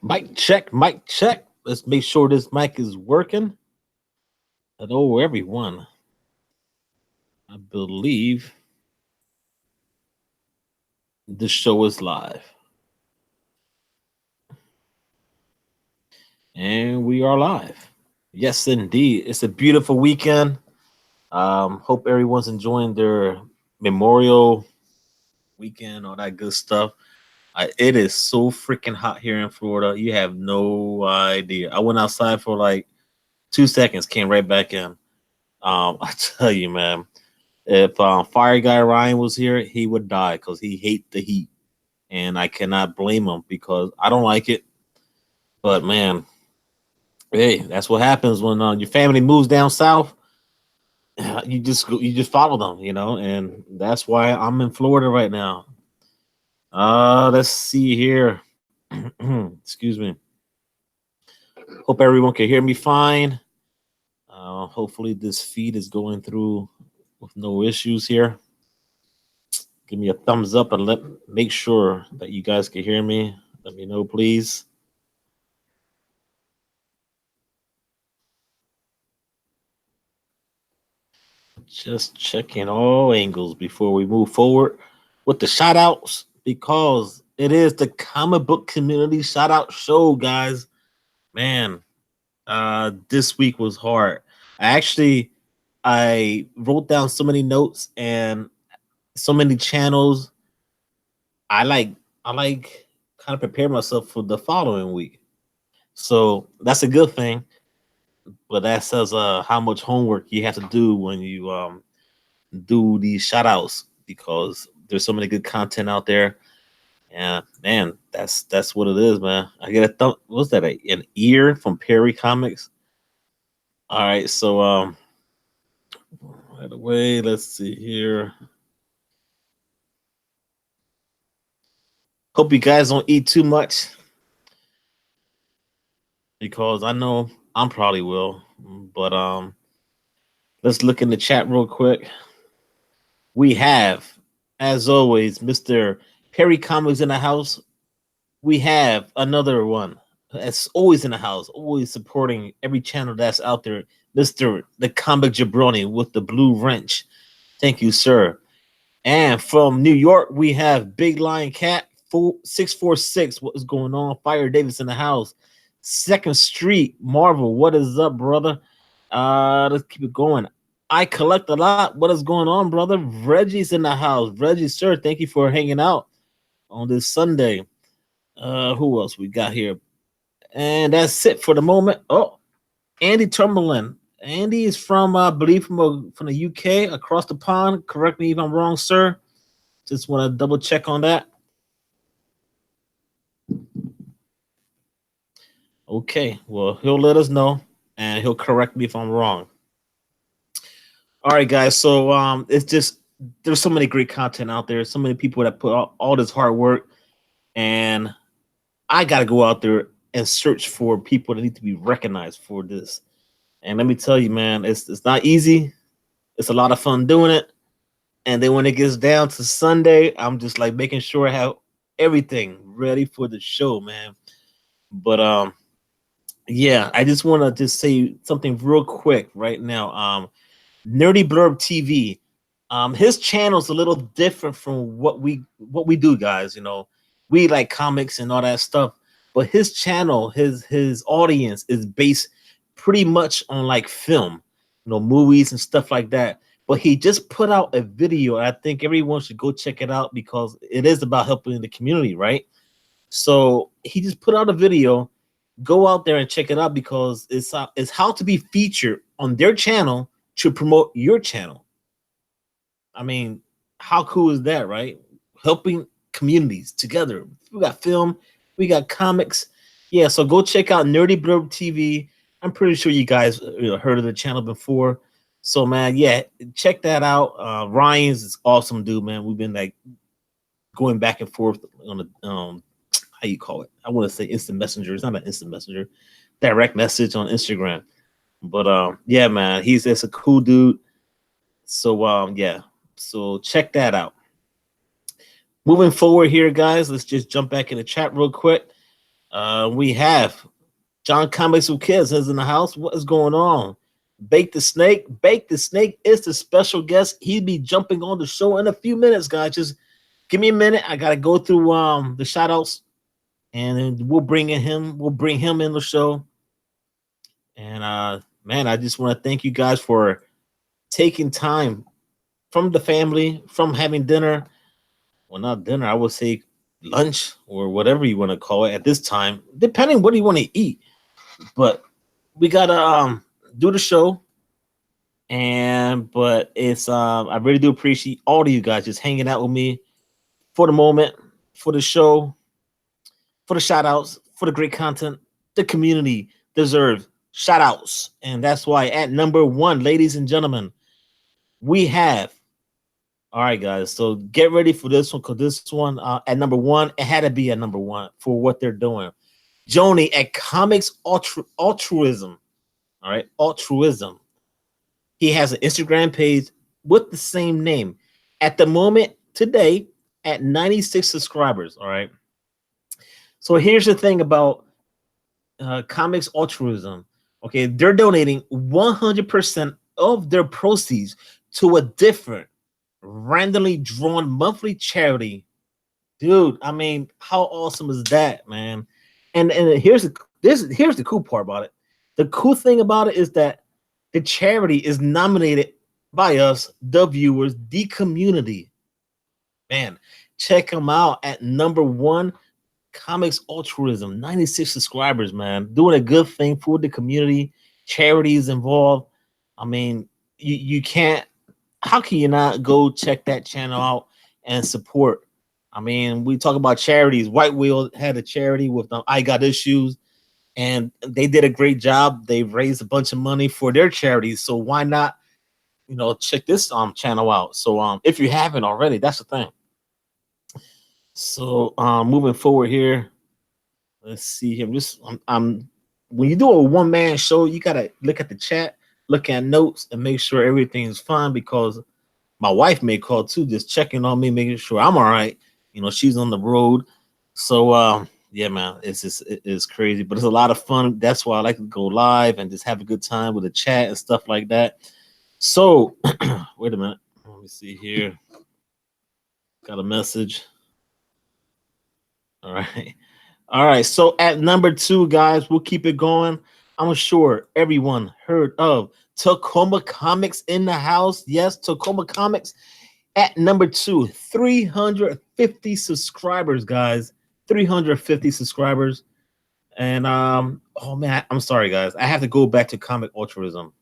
Mic check, mic check. Let's make sure this mic is working. Hello, everyone. I believe the show is live. And we are live. Yes, indeed. It's a beautiful weekend. Hope everyone's enjoying their Memorial weekend, all that good stuff. It is so freaking hot here in Florida. You have no idea. I went outside for like 2 seconds, came right back in. I tell you, man, if Fire Guy Ryan was here, he would die because he hates the heat, and I cannot blame him because I don't like it. But man, hey, that's what happens when your family moves down south. You just follow them, and that's why I'm in Florida right now. Let's see here. Excuse me. Hope everyone can hear me fine. Hopefully this feed is going through with no issues here. Give me a thumbs up and make sure that you guys can hear me. Let me know, please. Just checking all angles before we move forward with the shout outs because it is the comic book community shout out show, guys. Man, this week was hard. I wrote down so many notes and so many channels. I like kind of prepare myself for the following week. So that's a good thing. But that says how much homework you have to do when you do these shout outs because there's so many good content out there. And man, that's what it is, man. I get a what's that? An ear from Perry Comics. All right, so right away, let's see here. Hope you guys don't eat too much because I know I'm probably will. But let's look in the chat real quick. We have, as always, Mr. Perry Comics in the house. We have another one that's always in the house, always supporting every channel that's out there. Mr. The Comic Jabroni with the blue wrench. Thank you, sir. And from New York, we have Big Lion Cat 646. What is going on? Fire Davis in the house. Second Street Marvel. What is up, brother? Let's keep it going. I collect a lot. What is going on, brother? Reggie's in the house. Reggie, sir, thank you for hanging out on this Sunday. Who else we got here? And that's it for the moment. Oh, Andy Turmelin. Andy is from, I believe, from the UK, across the pond. Correct me if I'm wrong, sir. Just want to double check on that. Okay, well, he'll let us know, and he'll correct me if I'm wrong. All right, guys. So it's just there's so many great content out there. So many people that put all this hard work, and I got to go out there and search for people that need to be recognized for this. And let me tell you, man, it's not easy. It's a lot of fun doing it. And then when it gets down to Sunday, I'm just like making sure I have everything ready for the show, man. But yeah, I just want to just say something real quick right now. Nerdy Blurb TV. His channel's a little different from what we do, guys. We like comics and all that stuff, but his channel, his audience is based pretty much on like film, movies and stuff like that. But he just put out a video. And I think everyone should go check it out because it is about helping the community, right? So he just put out a video. Go out there and check it out because it's how to be featured on their channel to promote your channel. I mean, how cool is that, right? Helping communities together. We got film, we got comics. Yeah, so go check out Nerdy Blurb TV. I'm pretty sure you guys heard of the channel before. So, man, yeah, check that out. Ryan's is awesome, dude, man. We've been like going back and forth on the how you call it? I want to say instant messenger. It's not an instant messenger. Direct message on Instagram. But yeah, man, he's just a cool dude. So yeah. So check that out. Moving forward here, guys, let's just jump back in the chat real quick. We have John Comics with Kids is in the house. What is going on? Bake the Snake. Bake the Snake is the special guest. He'll be jumping on the show in a few minutes, guys. Just give me a minute. I gotta go through the shout outs, and then we'll bring him. We'll bring him in the show. And man, I just want to thank you guys for taking time from the family, from having dinner. Well, not dinner. I would say lunch or whatever you want to call it at this time, depending what you want to eat. But we gotta do the show, and but it's I really do appreciate all of you guys just hanging out with me for the moment, for the show, for the shout outs, for the great content. The community deserves shout outs, and that's why at number one, ladies and gentlemen, we have. All right, guys. So get ready for this one, because this one at number one, it had to be at number one for what they're doing. Joni at Comics Altruism. All right, altruism. He has an Instagram page with the same name. At the moment, today, at 96 subscribers. All right. So here's the thing about Comics Altruism. Okay, they're donating 100% of their proceeds to a different, randomly drawn monthly charity. Dude, I mean, how awesome is that, man? And here's the cool part about it. The cool thing about it is that the charity is nominated by us, the viewers, the community. Man, check them out at number one, Comics Altruism, 96 subscribers, man. Doing a good thing for the community, charities involved. I mean, you can't, how can you not go check that channel out and support? I mean, we talk about charities. White Whale had a charity with I Got Issues, and they did a great job. They've raised a bunch of money for their charities. So why not, check this channel out? So if you haven't already, that's the thing. So moving forward here, let's see here. I'm when you do a one-man show, you gotta look at the chat, look at notes, and make sure everything's fine, because my wife may call too, just checking on me, making sure I'm all right. She's on the road. So yeah, man, it's crazy, but it's a lot of fun. That's why I like to go live and just have a good time with the chat and stuff like that. So wait a minute. Let me see here. Got a message. All right. All right. So at number two, guys, we'll keep it going. I'm sure everyone heard of Tacoma Comics in the house. Yes, Tacoma Comics at number two, 350 subscribers, guys. 350 subscribers. And oh man, I'm sorry, guys. I have to go back to Comic Altruism.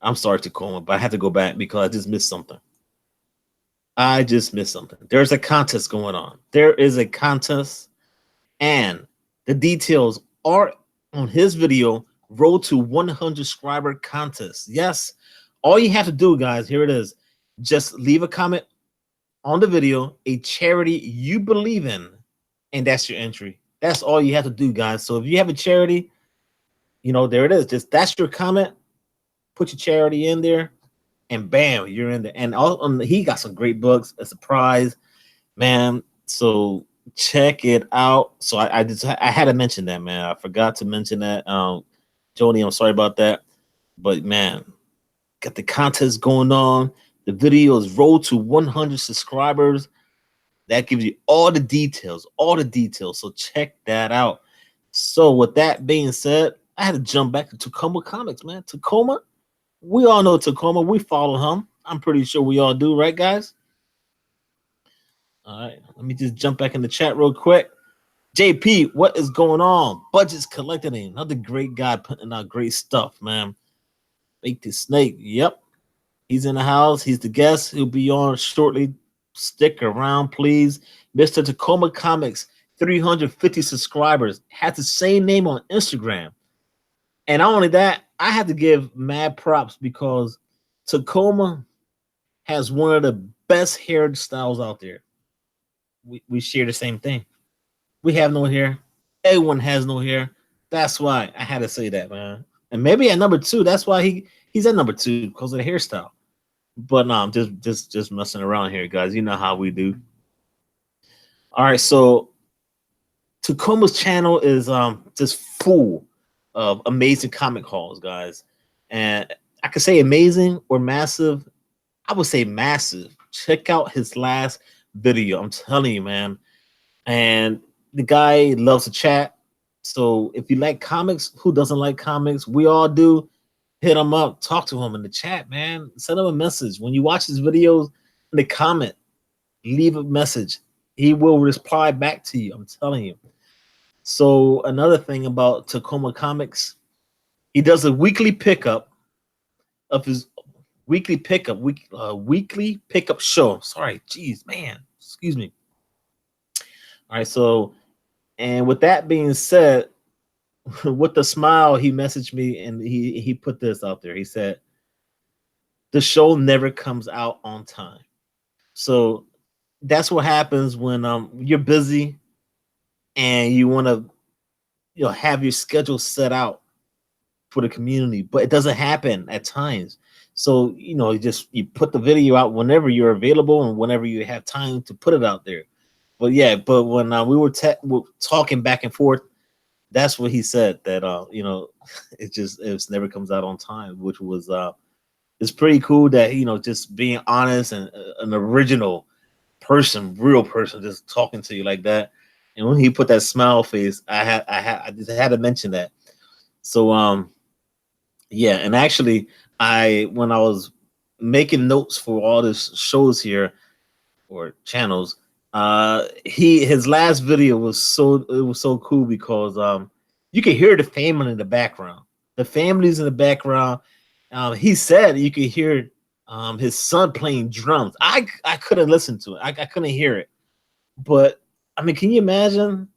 I'm sorry, Tacoma, but I have to go back because I just missed something. There's a contest going on. There is a contest, and the details are on his video, Road to 100 Subscriber Contest. Yes, all you have to do, guys, here it is. Just leave a comment on the video, a charity you believe in, and that's your entry. That's all you have to do, guys. So if you have a charity, there it is. Just that's your comment. Put your charity in there, and bam, you're in there. And he got some great books, a surprise, man. So check it out. So I had to mention that, man. I forgot to mention that. Joni, I'm sorry about that. But man, got the contest going on. The video is Road to 100 subscribers. That gives you all the details. So check that out. So with that being said, I had to jump back to Tacoma Comics, man. Tacoma, we all know Tacoma. We follow him. I'm pretty sure we all do, right, guys? All right, let me just jump back in the chat real quick. JP, what is going on? Budget's collecting. Another great guy putting out great stuff, man. BaketheSnake, yep. He's in the house. He's the guest. He'll be on shortly. Stick around, please. Mr. Tacoma Comics, 350 subscribers. Has the same name on Instagram. And not only that, I have to give mad props because Tacoma has one of the best hairstyles out there. We share the same thing. We have no hair. Everyone has no hair. That's why I had to say that, man. And maybe at number two, that's why he's at number two, because of the hairstyle. But no, I'm just messing around here, guys. You know how we do. All right, so Takuma's channel is just full of amazing comic hauls, guys. And I could say amazing or massive. I would say massive. Check out his last video. I'm telling you, man. And the guy loves to chat. So if you like comics, who doesn't like comics? We all do. Hit him up, talk to him in the chat, man. Send him a message. When you watch his videos, in the comment, leave a message. He will reply back to you. I'm telling you. So another thing about Tacoma Comics, he does a weekly pickup of his weekly pickup show. Sorry, geez, man, excuse me. All right, so and with that being said, with the smile, he messaged me and he put this out there. He said, "The show never comes out on time." So that's what happens when you're busy and you want to have your schedule set out for the community, but it doesn't happen at times. So you put the video out whenever you're available and whenever you have time to put it out there. But yeah, but when we were talking back and forth, that's what he said, that it never comes out on time, which was it's pretty cool that just being honest and an original person, real person, just talking to you like that. And when he put that smile face, I just had to mention that. So yeah, and actually, when I was making notes for all these shows here or channels, his last video was so cool because you could hear the family in the background. The family's in the background. He said you could hear his son playing drums. I couldn't listen to it. I couldn't hear it. But I mean, can you imagine?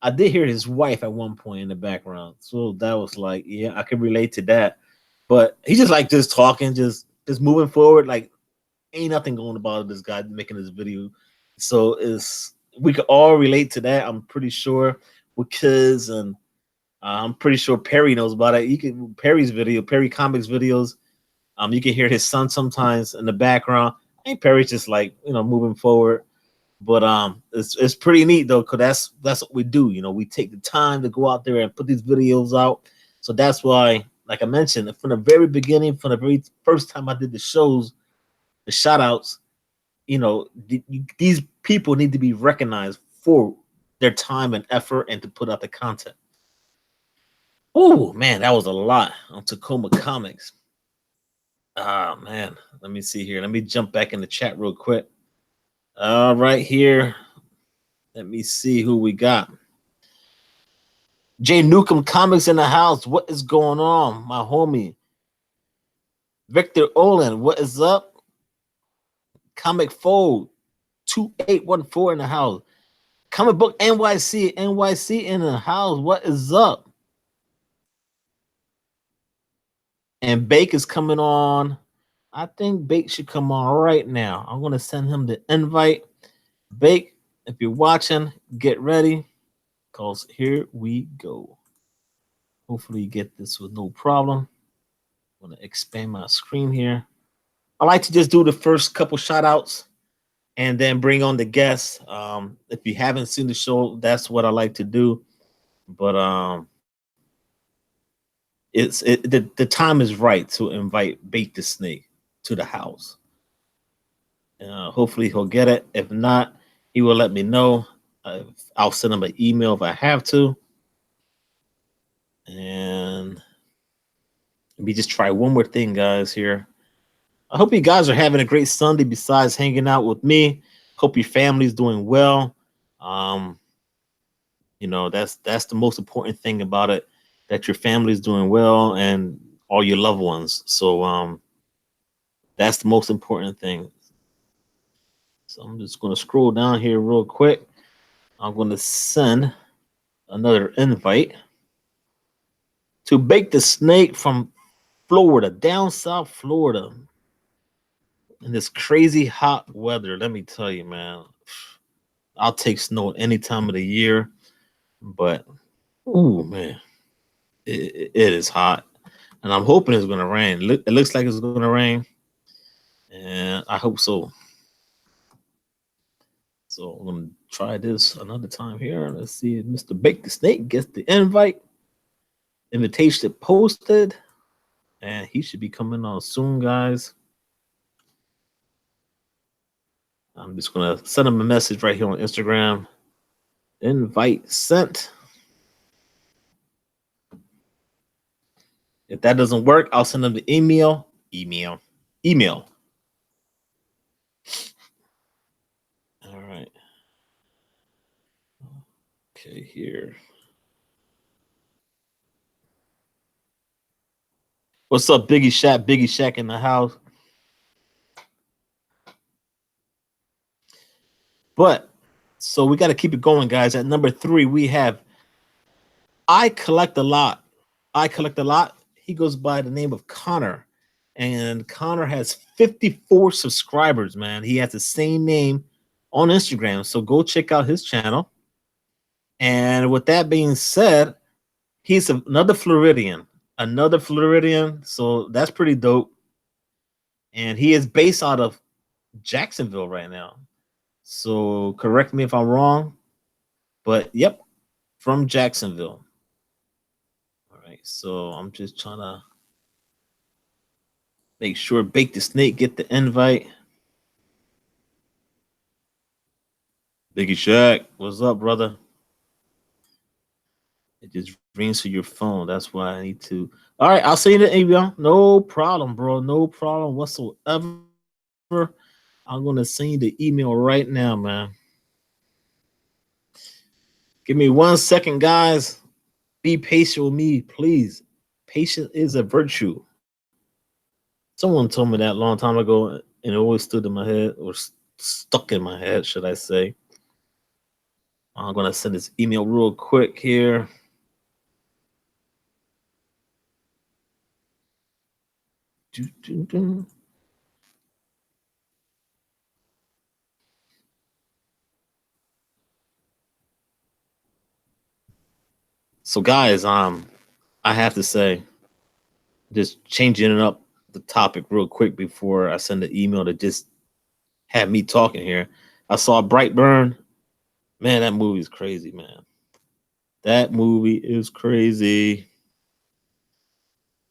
I did hear his wife at one point in the background, so that was like, yeah, I can relate to that. But he's just like just talking, just moving forward, like ain't nothing going about this guy making this video. So we could all relate to that. I'm pretty sure with kids, and I'm pretty sure Perry knows about it. You can Perry Comics videos. You can hear his son sometimes in the background. I think Perry's just like moving forward. But it's pretty neat though, because that's what we do. We take the time to go out there and put these videos out. So that's why, like I mentioned, from the very beginning, from the very first time I did the shows, the shout outs, these people need to be recognized for their time and effort and to put out the content. Oh man, that was a lot on Tacoma Comics. Ah man, let me see here. Let me jump back in the chat real quick. Right here. Let me see who we got. Jay Newcomb Comics in the house. What is going on, my homie? Victor Olin, what is up? Comic Fold 2814 in the house. Comic Book NYC in the house. What is up? And Bake is coming on. I think Bake should come on right now. I'm going to send him the invite. Bake, if you're watching, get ready, because here we go. Hopefully you get this with no problem. I'm going to expand my screen here. I like to just do the first couple shout outs and then bring on the guests. If you haven't seen the show, that's what I like to do. But the time is right to invite BaketheSnake to the house. Hopefully he'll get it. If not, he will let me know. I'll send him an email if I have to. And let me just try one more thing, guys, here. I hope you guys are having a great Sunday besides hanging out with me. Hope your family's doing well. That's the most important thing about it, that your family's doing well and all your loved ones. So that's the most important thing. So I'm just going to scroll down here real quick. I'm going to send another invite to BaketheSnake from Florida, down South Florida, in this crazy hot weather. Let me tell you, man, I'll take snow any time of the year, but ooh, man, it is hot, and I'm hoping it's going to rain. It looks like it's going to rain, and I hope so. So I'm gonna try this another time here. Let's see if Mr. BaketheSnake gets the invite. Invitation posted. And he should be coming on soon, guys. I'm just gonna send him a message right here on Instagram. Invite sent. If that doesn't work, I'll send him the email. Email. All right. Okay, here. What's up, Biggie Shack? Biggie Shack in the house. But so we got to keep it going, guys. At number 3, we have I Collect a Lot. I Collect a Lot. He goes by the name of Connor. And Connor has 54 subscribers, man. He has the same name on Instagram. So go check out his channel. And with that being said, he's another Floridian. So that's pretty dope. And he is based out of Jacksonville right now. So correct me if I'm wrong. But yep, from Jacksonville. All right. So I'm just trying to make sure BaketheSnake get the invite. Biggie Shack, what's up, brother? It just rings to your phone. That's why I need to. All right, I'll send you the email. No problem, bro. No problem whatsoever. I'm gonna send you the email right now, man. Give me 1 second, guys. Be patient with me, please. Patience is a virtue. Someone told me that a long time ago, and it always stood in my head, or stuck in my head, should I say. I'm gonna send this email real quick here. So, guys, I have to say, just changing it up the topic real quick before I send the email to just have me talking here. I saw Brightburn. Man, that movie is crazy, man. That movie is crazy.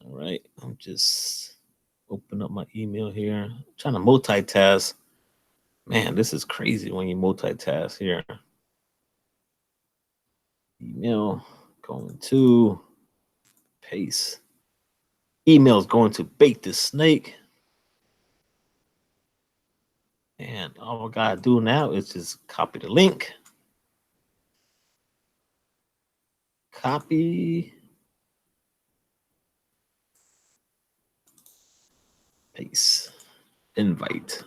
All right, I'm just open up my email here. I'm trying to multitask. Man, this is crazy when you multitask here. Email going to paste. Email is going to BaketheSnake. And all I gotta do now is just copy the link. Copy. Paste. Invite.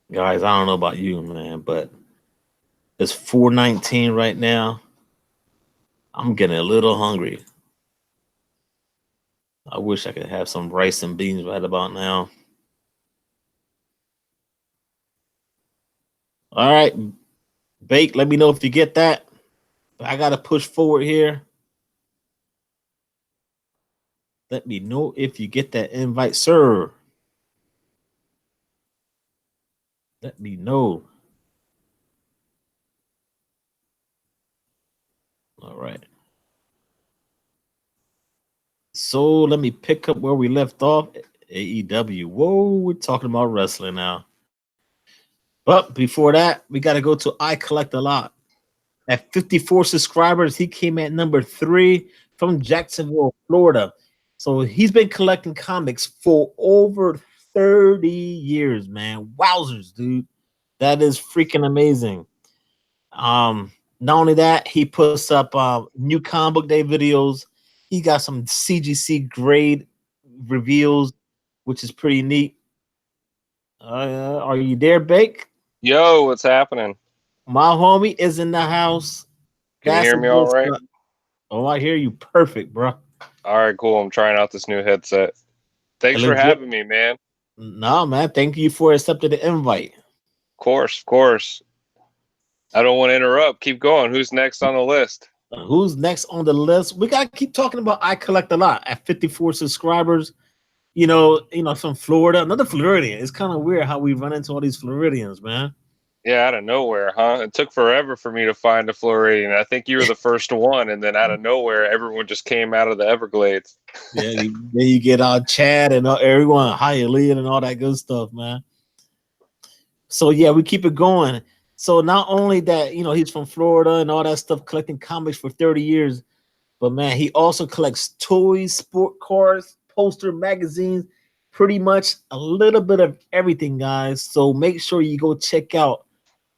Guys, I don't know about you, man, but it's 4:19 right now. I'm getting a little hungry. I wish I could have some rice and beans right about now. All right, Bake, let me know if you get that. I got to push forward here. Let me know if you get that invite, sir. Let me know. All right. So let me pick up where we left off. AEW. Whoa, we're talking about wrestling now. But before that, we got to go to I Collect a Lot. At 54 subscribers, he came at number 3 from Jacksonville, Florida. So he's been collecting comics for over 30 years, man. Wowzers, dude. That is freaking amazing. Not only that, he puts up new comic book day videos. He got some CGC grade reveals, which is pretty neat. Are you there, Bake? Yo, what's happening? My homie is in the house. Can you That's hear a me good all right? stuff. Oh, I hear you perfect, bro. All right, cool. I'm trying out this new headset. Thanks for Legit. having me, man. No, man. Thank you for accepting the invite. Of course, of course. I don't want to interrupt. Keep going. Who's next on the list? Who's next on the list? We gotta keep talking about I Collect a Lot at 54 subscribers. from Florida, another Floridian. It's kind of weird how we run into all these Floridians, man. Yeah, out of nowhere, huh? It took forever for me to find a Floridian. I think you were the first one, and then out of nowhere, everyone just came out of the Everglades. Yeah, then you get Chad and everyone, Hialeah and all that good stuff, man. So yeah, we keep it going. So not only that, he's from Florida and all that stuff, collecting comics for 30 years, but man, he also collects toys, sport cars, poster, magazines, pretty much a little bit of everything, guys. So make sure you go check out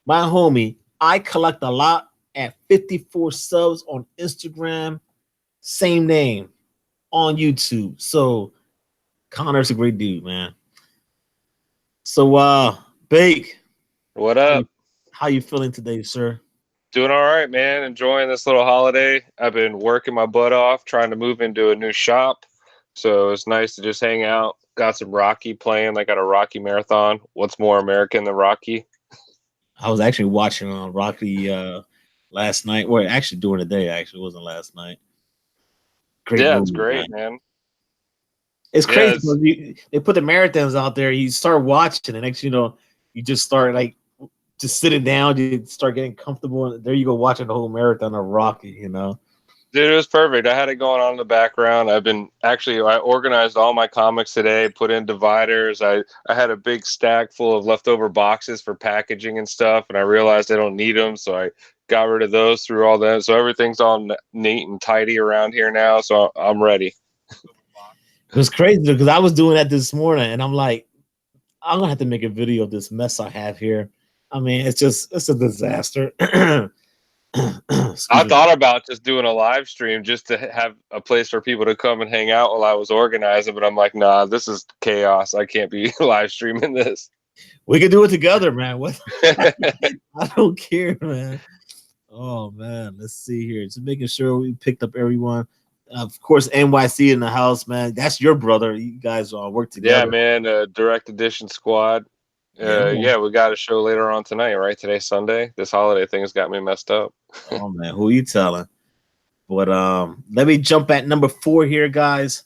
my homie. I collect a lot at 54 subs on Instagram, same name on YouTube. So Connor's a great dude, man. So Bake, What how you, up? how you feeling today, sir? Doing all right, man. Enjoying this little holiday. I've been working my butt off, trying to move into a new shop. So it's nice to just hang out. Got some Rocky playing. I got a Rocky marathon. What's more American than Rocky? I was actually watching Rocky last night. Well, actually during the day. Actually, it wasn't last night. Great Yeah, it's movie, great, man. man. It's Yeah, crazy because they put the marathons out there. You start watching, and next you just start like just sitting down. You start getting comfortable, and there you go watching the whole marathon of Rocky. dude, it was perfect. I had it going on in the background. I organized all my comics today, put in dividers. I had a big stack full of leftover boxes for packaging and stuff, and I realized I don't need them, so I got rid of those, through all that. So everything's all neat and tidy around here now, so I'm ready. It was crazy because I was doing that this morning, and I'm like, I'm gonna have to make a video of this mess I have here. I mean, it's a disaster. I Excuse me. thought about just doing a live stream just to have a place for people to come and hang out while I was organizing, but I'm like, nah, this is chaos. I can't be live streaming this. We can do it together, man. What? I don't care, man. Oh man, let's see here. Just making sure we picked up everyone. Of course, NYC in the house, man. That's your brother. You guys all work Yeah, together. man, direct edition squad. Yeah. Yeah, we got a show later on tonight, right? Today's Sunday. This holiday thing has got me messed up. Oh man, who you telling? But let me jump at number 4 here, guys.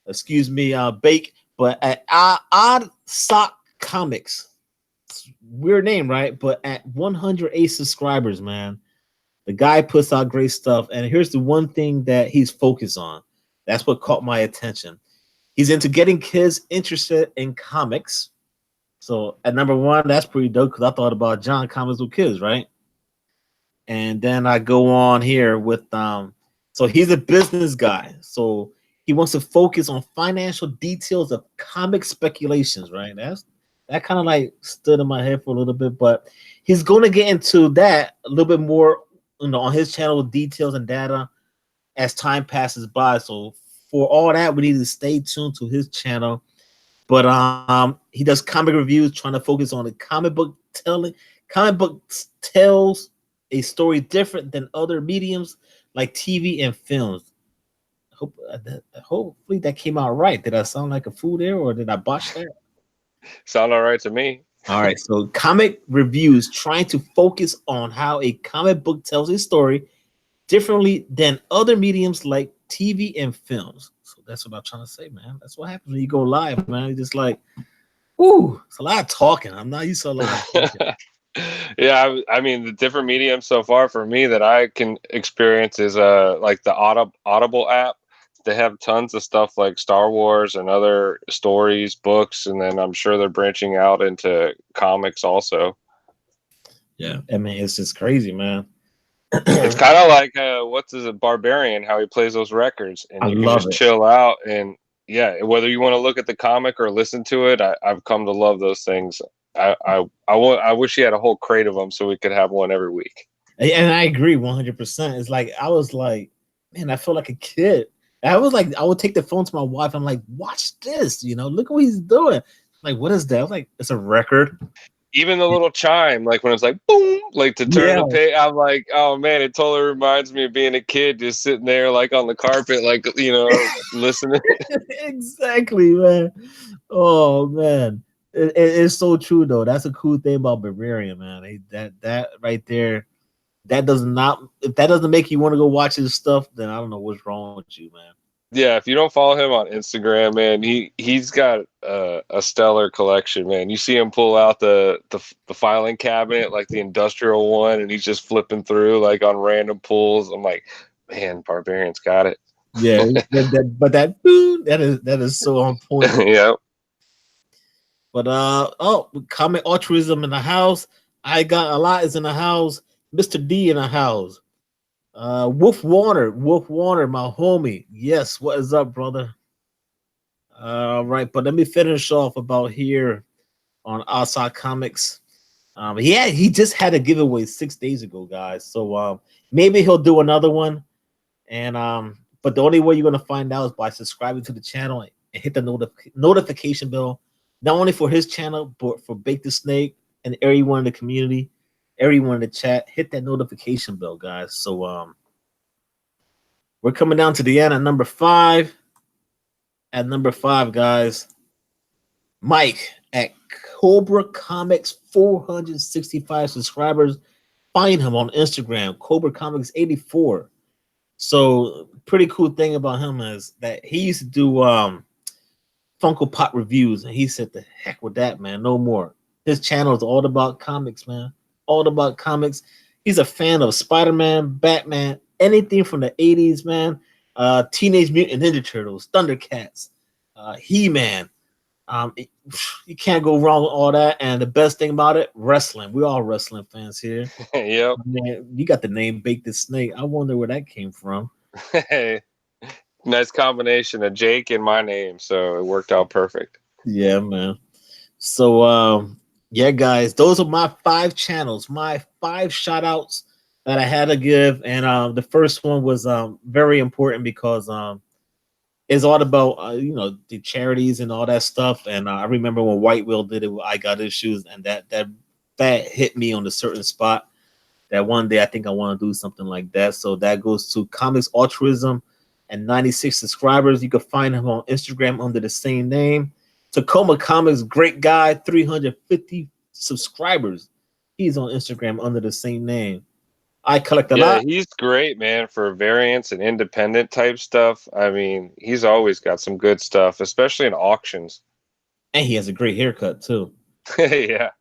Excuse me, Bake. But at Odd Sock Comics, weird name, right? But at 108 subscribers, man, the guy puts out great stuff. And here's the one thing that he's focused on. That's what caught my attention. He's into getting kids interested in comics. So at number 1, that's pretty dope because I thought about John comics with kids, right? And then I go on here with so he's a business guy. So he wants to focus on financial details of comic speculations, right? That kind of like stood in my head for a little bit, but he's going to get into that a little bit more, on his channel, details and data as time passes by. So for all that, we need to stay tuned to his channel. But he does comic reviews, trying to focus on the comic book telling. Comic books tells a story different than other mediums like TV and films. Hopefully that came out right. Did I sound like a fool there, or did I botch that? Sound all right to me. All right. So comic reviews trying to focus on how a comic book tells a story differently than other mediums like TV and films. So that's what I'm trying to say, man. That's what happens when you go live, man. You're just like, ooh, it's a lot of talking. I'm not used to a lot of talking. Yeah, I mean, the different mediums so far for me that I can experience is like the Audible app. They have tons of stuff like Star Wars and other stories, books, and then I'm sure they're branching out into comics also. Yeah, I mean, it's just crazy, man. It's kind of like what's is it, Barbarian, how he plays those records, and I you can love just it. chill out. And yeah, whether you want to look at the comic or listen to it, I've come to love those things. I wish he had a whole crate of them so we could have one every week. And I agree 100%. It's like, I was like, man, I feel like a kid. I was like, I would take the phone to my wife. I'm like, watch this, look what he's doing. Like, what is that? I was like, it's a record. Even the little chime, like when it's like boom, like to turn the page, I'm like, oh man, it totally reminds me of being a kid, just sitting there like on the carpet, like listening. Exactly, man. Oh man, it's so true though. That's a cool thing about Bavarian, man. That right there, that does not, if that doesn't make you want to go watch his stuff, then I don't know what's wrong with you, man. Yeah, if you don't follow him on Instagram, man, he's got a stellar collection, man. You see him pull out the filing cabinet, like the industrial one, and he's just flipping through like on random pulls. I'm like, man, Barbarian's got it. Yeah, but that is so on point. Yeah. But comic altruism in the house. I got a lot is in the house. Mr. D in the house. Wolf Warner, my homie. Yes, what is up, brother? Right, but let me finish off about here on Outside Comics. He just had a giveaway 6 days ago, guys. So maybe he'll do another one. And but the only way you're gonna find out is by subscribing to the channel and hit the notification bell, not only for his channel but for BaketheSnake and everyone in the community, everyone in the chat. Hit that notification bell, guys. So we're coming down to the end at number 5. At number 5, guys, Mike at Cobra Comics 465 subscribers. Find him on Instagram, Cobra Comics 84. So pretty cool thing about him is that he used to do Funko Pop reviews, and he said the heck with that, man, no more. His channel is all about comics, man, all about comics. He's a fan of Spider-Man, Batman, anything from the 80s, man. Teenage Mutant Ninja Turtles, Thundercats, He-Man. You can't go wrong with all that. And the best thing about it, wrestling. We're all wrestling fans here. Yep. Man, you got the name BaketheSnake. I wonder where that came from. Hey, nice combination of Jake and my name, so it worked out perfect. Yeah, man. So yeah, guys, those are my 5 channels, my 5 shout outs that I had to give. And the first one was very important because it's all about the charities and all that stuff. And I remember when White Will did it with I Got Issues, and that hit me on a certain spot that one day I think I want to do something like that. So that goes to Comics Altruism and 96 subscribers. You can find him on Instagram under the same name. Tacoma Comics, great guy, 350 subscribers. He's on Instagram under the same name. I collect a Yeah, lot. he's great, man, for variants and independent type stuff. I mean, he's always got some good stuff, especially in auctions. And he has a great haircut too. Yeah.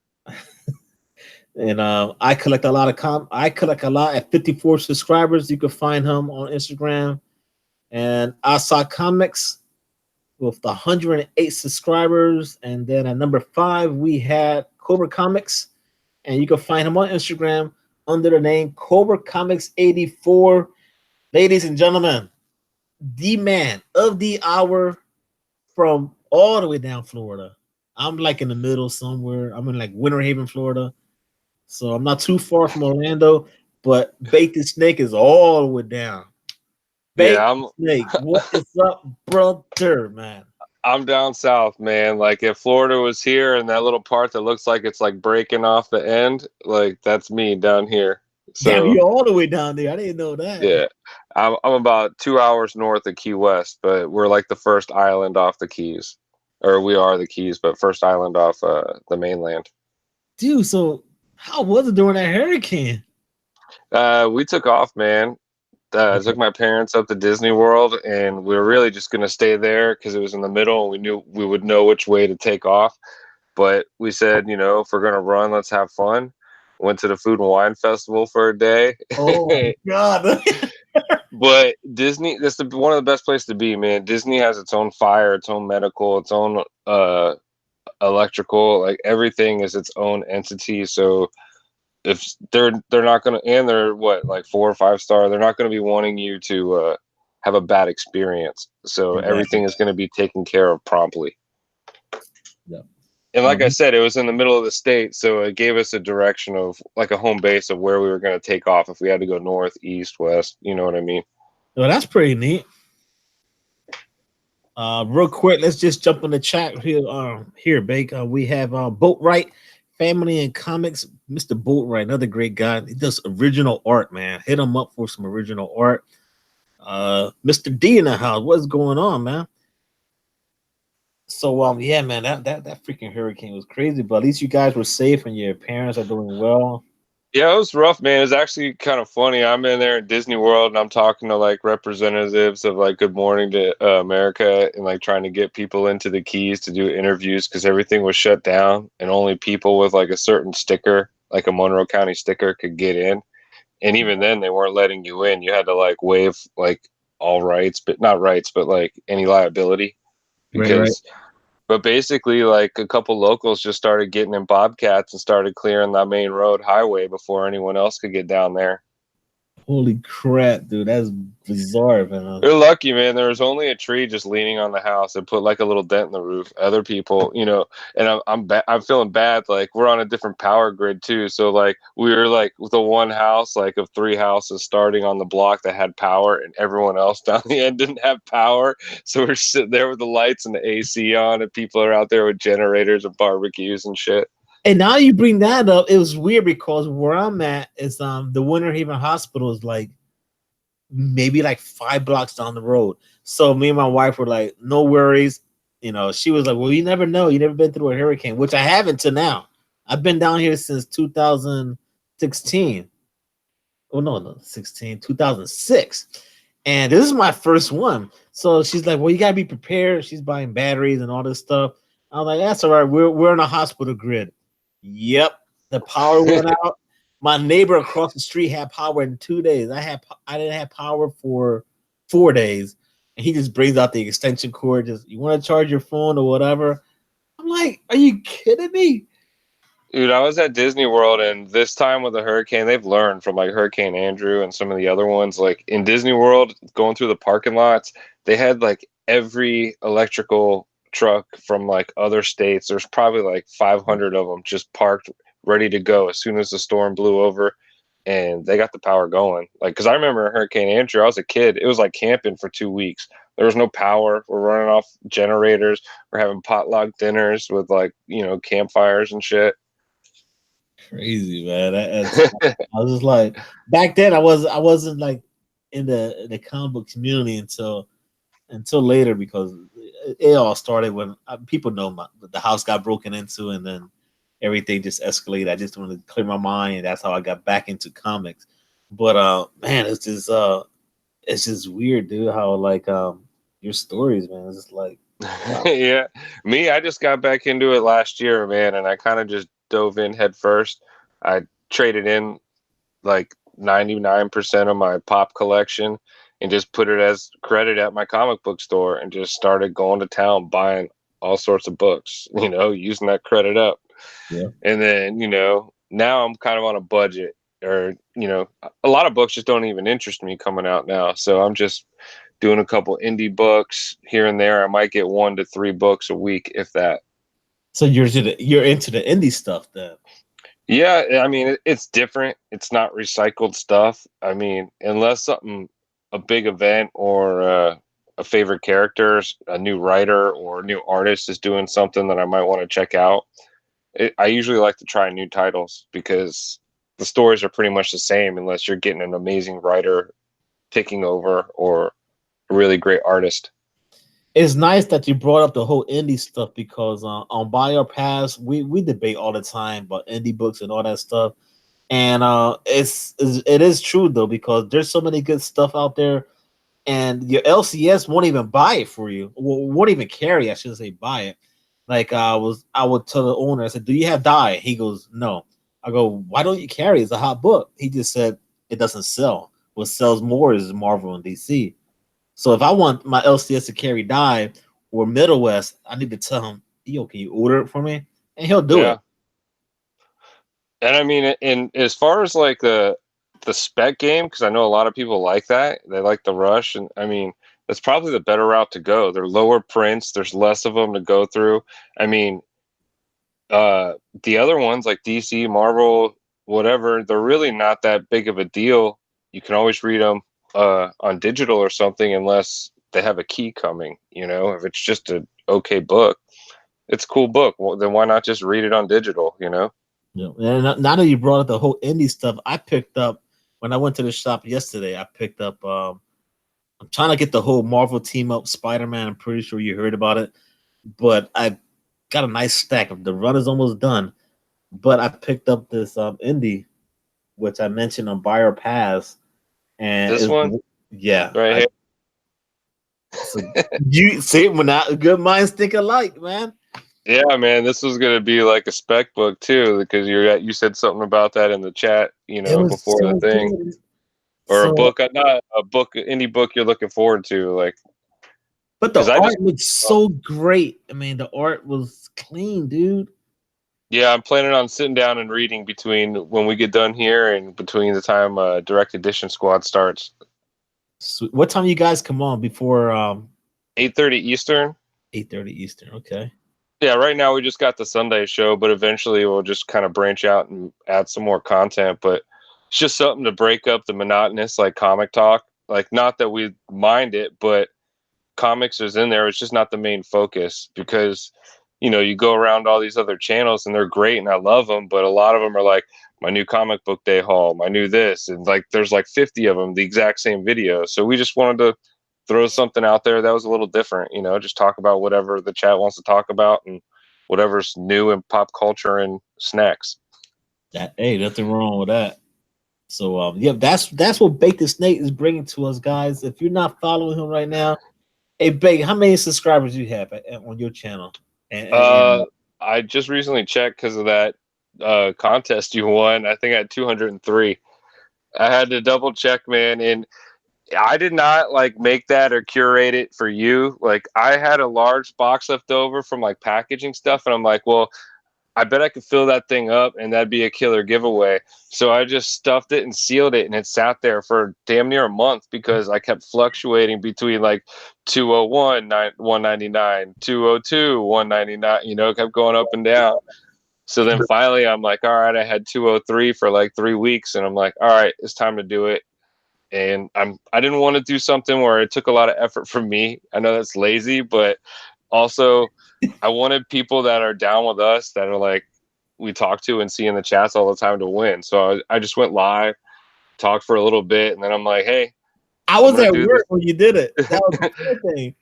And I collect a lot I collect a lot at 54 subscribers. You can find him on Instagram. And Asa Comics with the 108 subscribers. And then at number 5, we had Cobra Comics. And you can find him on Instagram under the name Cobra Comics 84. Ladies and gentlemen, the man of the hour from all the way down Florida. I'm like in the middle somewhere. I'm in like Winter Haven, Florida. So I'm not too far from Orlando, but BaketheSnake is all the way down. Yeah, BaketheSnake, what is up, brother, man? I'm down south, man. Like if Florida was here and that little part that looks like it's like breaking off the end, like that's me down here. Damn, So you're all the way down there. I didn't know that. yeah, I'm about 2 hours north of Key West, but we're like the first island off the Keys, or we are the Keys, but first island off the mainland. Dude, so how was it during that hurricane? We took off, man. I took my parents up to Disney World, and we were really just going to stay there because it was in the middle, and we knew we would know which way to take off. But we said, if we're going to run, let's have fun. Went to the Food and Wine Festival for a day. Oh my god! But Disney, that's one of the best places to be, man. Disney has its own fire, its own medical, its own electrical. Like everything is its own entity. So if they're not going to, and they're what, like 4 or 5 star, they're not going to be wanting you to have a bad experience. So everything is going to be taken care of promptly. Yeah. And like I said, it was in the middle of the state, so it gave us a direction of like a home base of where we were going to take off if we had to go north, east, west. You know what I mean? Well, that's pretty neat. Real quick, let's just jump in the chat here. Here, Bake. We have Boatwright Family and Comics. Mr. Boatwright, another great guy. He does original art, man. Hit him up for some original art. Mr. D in the house. What's going on, man? So yeah, man, that freaking hurricane was crazy, but at least you guys were safe and your parents are doing well. Yeah, it was rough, man. It's actually kind of funny. I'm in there at Disney World and I'm talking to like representatives of like Good Morning to America and like trying to get people into the keys to do interviews because everything was shut down and only people with like a certain sticker, like a Monroe County sticker, could get in. And even then, they weren't letting you in. You had to like waive like all rights, but not rights, but like any liability Right, right. because but basically, like a couple locals just started getting in bobcats and started clearing the main road highway before anyone else could get down there. Holy crap, dude, that's bizarre, man. They're lucky, man. There was only a tree just leaning on the house and put like a little dent in the roof. Other people, and I'm feeling bad. Like we're on a different power grid too. So like we were like the one house like of three houses starting on the block that had power, and everyone else down the end didn't have power. So we're sitting there with the lights and the AC on, and people are out there with generators and barbecues and shit. And now you bring that up, it was weird because where I'm at is the Winter Haven Hospital is like maybe like 5 blocks down the road. So me and my wife were like, no worries. She was like, well, you never know. You never been through a hurricane, which I haven't till now. I've been down here since 2016. Oh, no, 2006. And this is my first one. So she's like, well, you got to be prepared. She's buying batteries and all this stuff. I was like, that's all right. We're on a hospital grid. Yep. The power went out. My neighbor across the street had power in 2 days. I didn't have power for 4 days. And he just brings out the extension cord. Just, you want to charge your phone or whatever? I'm like, are you kidding me? Dude, I was at Disney World, and this time with the hurricane, they've learned from like Hurricane Andrew and some of the other ones. Like in Disney World, going through the parking lots, they had like every electrical truck from like other states. There's probably like 500 of them just parked, ready to go as soon as the storm blew over, and they got the power going. Like, because I remember Hurricane Andrew, I was a kid. It was like camping for 2 weeks. There was no power. We're running off generators. We're having potluck dinners with like campfires and shit. Crazy, man. I was just like, back then I wasn't like in the comic book community until later because it all started when people know the house got broken into and then everything just escalated. I just wanted to clear my mind, and that's how I got back into comics. But man, it's just weird, dude. How like your stories, man. It's just like, wow. Yeah, me, I just got back into it last year, man, and I kind of just dove in head first. I traded in like 99% of my pop collection and just put it as credit at my comic book store and just started going to town buying all sorts of books, using that credit up. Yeah. And then, now I'm kind of on a budget, or, a lot of books just don't even interest me coming out now. So I'm just doing a couple indie books here and there. I might get 1 to 3 books a week, if that. So you're into the indie stuff then. Yeah, I mean, it's different. It's not recycled stuff. I mean, unless a big event or a favorite character, a new writer or a new artist is doing something that I might want to check out, I usually like to try new titles because the stories are pretty much the same unless you're getting an amazing writer taking over or a really great artist. It's nice that you brought up the whole indie stuff because on Buy or Pass, we debate all the time about indie books and all that stuff. And it is true though because there's so many good stuff out there, and your LCS won't even buy it for you. Won't even carry. I shouldn't say buy it. Like I would tell the owner, I said, "Do you have Die?" He goes, "No." I go, "Why don't you carry? It's a hot book." He just said it doesn't sell. What sells more is Marvel and DC. So if I want my LCS to carry Die or Middle West, I need to tell him, "Yo, can you order it for me?" And he'll do Yeah. it. And I mean, in as far as like the spec game, because I know a lot of people like that. They like the rush, and I mean, that's probably the better route to go. They're lower prints. There's less of them to go through. I mean, the other ones like DC, Marvel, whatever, they're really not that big of a deal. You can always read them on digital or something, unless they have a key coming. If it's just a okay book, it's a cool book. Well, then why not just read it on digital? Yeah. And now that you brought up the whole indie stuff, I picked up when I went to the shop yesterday. I picked up. I'm trying to get the whole Marvel team up Spider-Man. I'm pretty sure you heard about it, but I got a nice stack of the run is almost done. But I picked up this indie. which I mentioned on Buyer Pass, and This one yeah, right here. so you see when not good minds think alike, man. Yeah, man, this was gonna be like a spec book too, because you said something about that in the chat, It was before the so thing, good. or a So, book, not a book, any book you're looking forward to, like, but the because I just, art looked so great. I mean, the art was clean, dude. yeah, I'm planning on sitting down and reading between when we get done here and between the time Direct Edition Squad starts. Sweet. What time you guys come on before 8:30 Eastern. 8:30 Eastern? Okay. Yeah, right now we just got the Sunday show, but eventually we'll just kind of branch out and add some more content. But it's just something to break up the monotonous, like, comic talk. Like, not that we mind it, but comics is in there. It's just not the main focus because, you go around all these other channels and they're great and I love them, but a lot of them are like my new comic book day haul, my new this, and like there's like 50 of them, the exact same video. So we just wanted to throw something out there that was a little different, just talk about whatever the chat wants to talk about and whatever's new in pop culture and snacks. Hey, nothing wrong with that. So yeah, that's what BaketheSnake is bringing to us, guys. If you're not following him right now, hey Bake, how many subscribers you have on your channel? And I just recently checked because of that contest you won. I think I had 203. I had to double check, man, and I did not like make that or curate it for you. Like, I had a large box left over from like packaging stuff, and I'm like, well, I bet I could fill that thing up and that'd be a killer giveaway. So I just stuffed it and sealed it, and it sat there for damn near a month because I kept fluctuating between like 201, 199, 202, 199, it kept going up and down. So then finally I'm like, all right, I had 203 for like 3 weeks, and I'm like, all right, it's time to do it. And I didn't want to do something where it took a lot of effort from me. I know that's lazy, but also I wanted people that are down with us, that are like we talk to and see in the chats all the time, to win. So I just went live, talked for a little bit, and then I'm like, hey, I I'm was gonna at do work when you did it. That was the cool thing.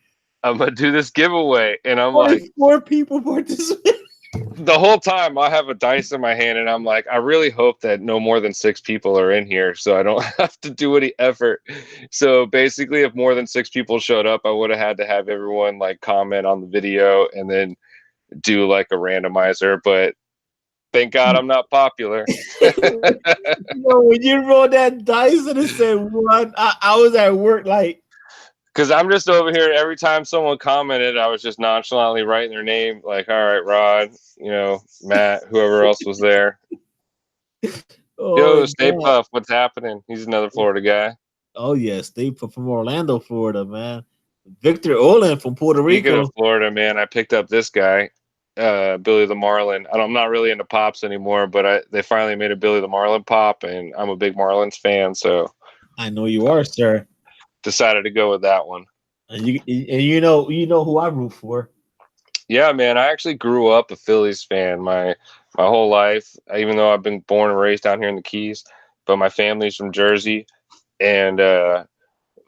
I'm gonna do this giveaway, and I'm like, 44 people participated. the whole time I have a dice in my hand, and I'm like, I really hope that no more than 6 people are in here so I don't have to do any effort. So basically, if more than 6 people showed up, I would have had to have everyone like comment on the video and then do like a randomizer. But thank God I'm not popular. When you rolled that dice and it said one, I was at work like, Because I'm just over here. Every time someone commented, I was just nonchalantly writing their name, like, all right, Rod, Matt, whoever else was there. oh, Yo, Stay God. Puff, what's happening? He's another Florida guy. Oh yeah, Steve from Orlando, Florida, man. Victor Olin from Puerto Speaking of Rico. Florida, man, I picked up this guy, Billy the Marlin. I'm not really into pops anymore, but they finally made a Billy the Marlin pop, and I'm a big Marlins fan, so I know you are, sir. decided to go with that one. And you know who I root for. Yeah, man, I actually grew up a Phillies fan my whole life, even though I've been born and raised down here in the Keys. But my family's from Jersey, and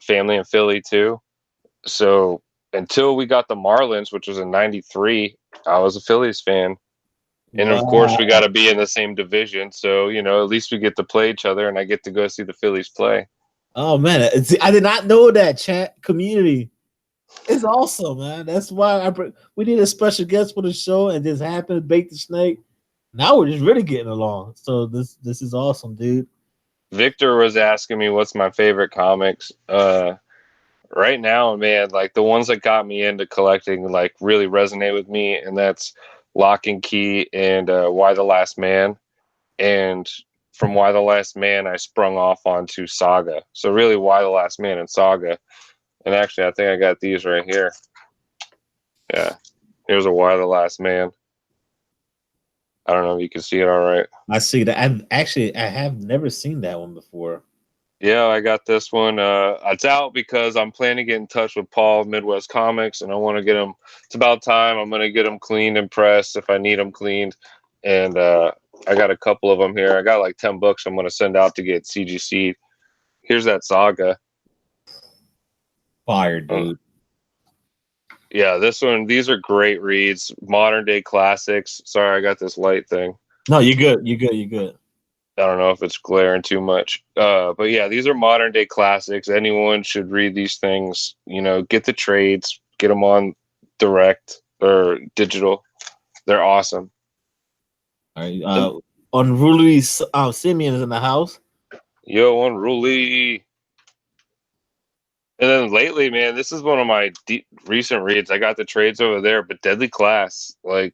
family in Philly too. So until we got the Marlins, which was in '93, I was a Phillies fan. And of course, we got Wow. to be in the same division. So, at least we get to play each other, and I get to go see the Phillies play. Oh man, I did not know that chat community. It's awesome, man. That's why we need a special guest for the show, and this happened. BaketheSnake. Now we're just really getting along. So this is awesome, dude. Victor was asking me what's my favorite comics. Right now, man, like the ones that got me into collecting, like really resonate with me, and that's Lock and Key and Why the Last Man. And from Why the Last Man, I sprung off onto Saga. So really, Why the Last Man and Saga. And actually, I think I got these right here. Yeah, here's a Why the Last Man. I don't know if you can see it all right. I see that. I have never seen that one before. Yeah, I got this one. It's out because I'm planning to get in touch with Paul of Midwest Comics, and I want to get them. It's about time. I'm going to get them cleaned and pressed if I need them cleaned. And I got a couple of them here. I got like 10 books I'm going to send out to get CGC. Here's that Saga. Fire, dude. Yeah, this one. These are great reads. Modern day classics. Sorry, I got this light thing. No, you're good. You're good. You're good. I don't know if it's glaring too much. But yeah, these are modern day classics. Anyone should read these things. Get the trades, get them on direct or digital. They're awesome. All right. And Unruly Simeon is in the house. yo, unruly. And then lately, man, this is one of my recent reads. I got the trades over there, but Deadly Class, like,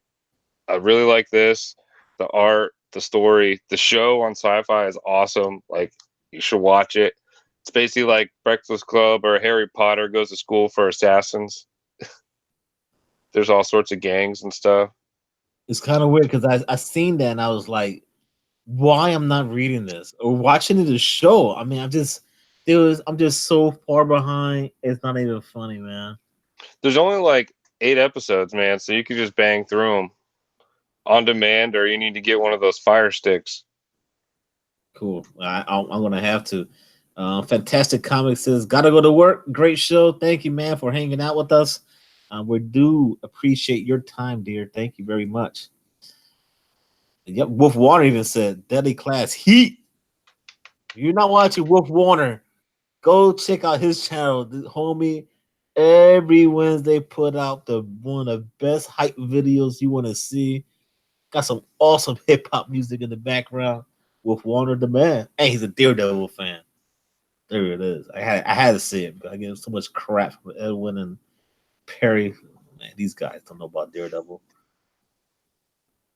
I really like this. The art, the story, the show on Sci-Fi is awesome. Like, you should watch it. It's basically like Breakfast Club or Harry Potter goes to school for assassins. There's all sorts of gangs and stuff. It's kind of weird because I seen that and I was like, why I'm not reading this or watching the show? I mean, I'm just so far behind. It's not even funny, man. There's only like 8 episodes, man, so you could just bang through them on demand, or you need to get one of those Fire Sticks. Cool. I'm gonna have to. Fantastic Comics says, gotta go to work. Great show. Thank you, man, for hanging out with us. We do appreciate your time, dear. Thank you very much. Yep, Wolf Warner even said, Deadly Class Heat. If you're not watching Wolf Warner, go check out his channel. The homie every Wednesday put out the one of the best hype videos you want to see. Got some awesome hip hop music in the background. Wolf Warner, the man, and he's a Daredevil fan. There it is. I had to see it, but I get so much crap from Edwin and Perry. Man, these guys don't know about Daredevil.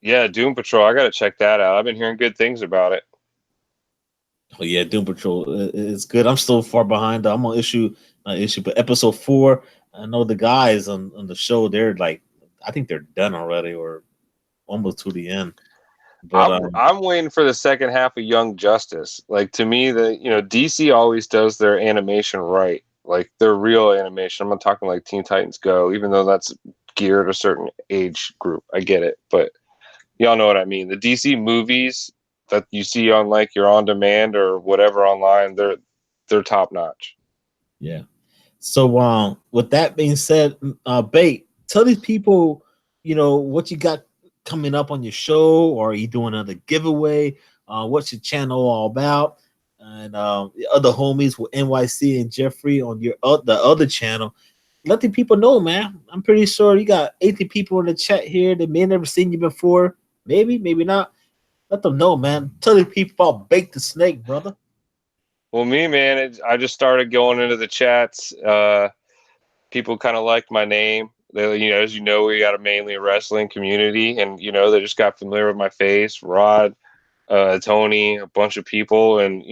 Yeah, Doom Patrol. I got to check that out. I've been hearing good things about it. Oh yeah, Doom Patrol is good. I'm still far behind. I'm on but episode 4. I know the guys on the show. They're like, I think they're done already or almost to the end. But I'm waiting for the second half of Young Justice. Like, to me, DC always does their animation right. Like, their real animation. I'm not talking like Teen Titans Go, even though that's geared a certain age group. I get it, but y'all know what I mean. The DC movies that you see on like your on demand or whatever online, they're top notch. yeah. So with that being said, Bait, tell these people, what you got coming up on your show, or are you doing another giveaway? What's your channel all about? And the other homies with NYC and Jeffrey on your the other channel. Let the people know, man. I'm pretty sure you got 80 people in the chat here that may have never seen you before. Maybe, maybe not. Let them know, man. Tell the people about BaketheSnake, brother. Well, me, man, I just started going into the chats. People kind of liked my name. They, as you know, we got a mainly wrestling community, and they just got familiar with my face. Rod, Tony, a bunch of people, and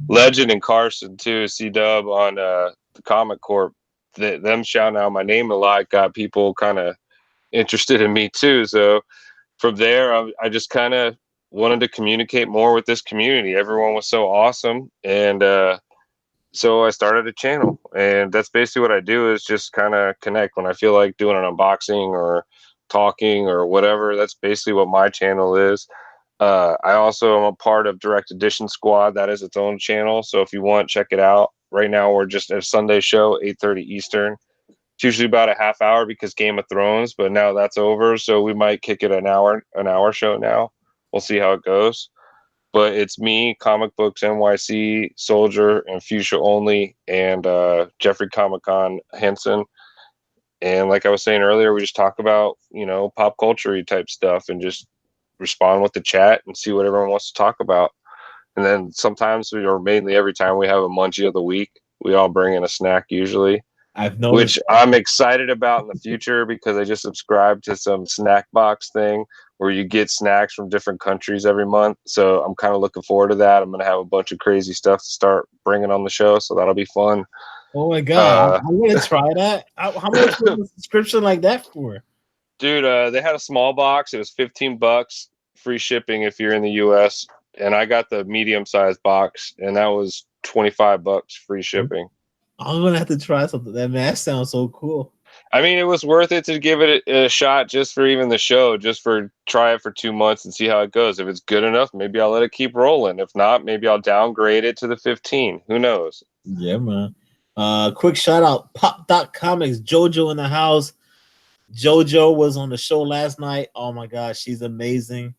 Legend and Carson too. C Dub on the Comic Corp. Them shouting out my name a lot got people kind of interested in me too. So from there, I just kind of wanted to communicate more with this community. Everyone was so awesome, and so I started a channel, and that's basically what I do is just kind of connect when I feel like doing an unboxing or talking or whatever. That's basically what my channel is. I also am a part of Direct Edition Squad. That is its own channel. So if you want, check it out. Right now, we're just at a Sunday show, 8:30 Eastern. It's usually about a half hour because Game of Thrones, but now that's over. So we might kick it an hour show now. We'll see how it goes. But it's me, Comic Books NYC, Soldier, and Fuchsia Only, and Jeffrey Comic Con Henson. And like I was saying earlier, we just talk about, pop culture type stuff and just respond with the chat and see what everyone wants to talk about. And then sometimes, or mainly every time, we have a munchie of the week. We all bring in a snack usually, I've noticed which I'm excited about in the future because I just subscribed to some snack box thing where you get snacks from different countries every month. So I'm kind of looking forward to that. I'm going to have a bunch of crazy stuff to start bringing on the show. So that'll be fun. Oh my god, I'm gonna try that. How much was a subscription like that for? Dude, they had a small box. It was $15, free shipping if you're in the US. And I got the medium sized box, and that was $25, free shipping. I'm gonna have to try something. That sounds so cool. I mean, it was worth it to give it a shot just for even the show, just for try it for 2 months and see how it goes. If it's good enough, maybe I'll let it keep rolling. If not, maybe I'll downgrade it to the 15. Who knows? Yeah, man. Quick shout out, Pop.comics, JoJo in the house. JoJo was on the show last night. Oh my gosh, she's amazing.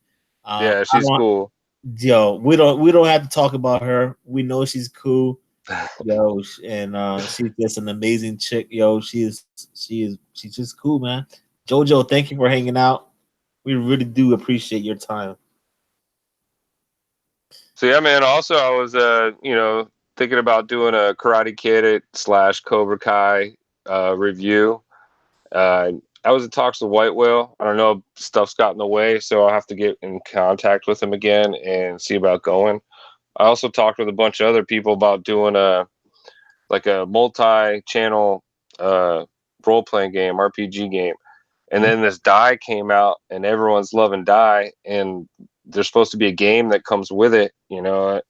Yeah, she's cool. Yo, we don't have to talk about her. We know she's cool. Yo, and she's just an amazing chick. Yo, she's just cool, man. Jojo, thank you for hanging out. We really do appreciate your time. So yeah, man. Also, I was thinking about doing a Karate Kid slash Cobra Kai review. I was in talks with White Whale. I don't know, stuff's got in the way, so I'll have to get in contact with him again and see about going. I also talked with a bunch of other people about doing a multi-channel uh, role-playing game, RPG game. And then this Die came out, and everyone's loving Die, and there's supposed to be a game that comes with it, you know.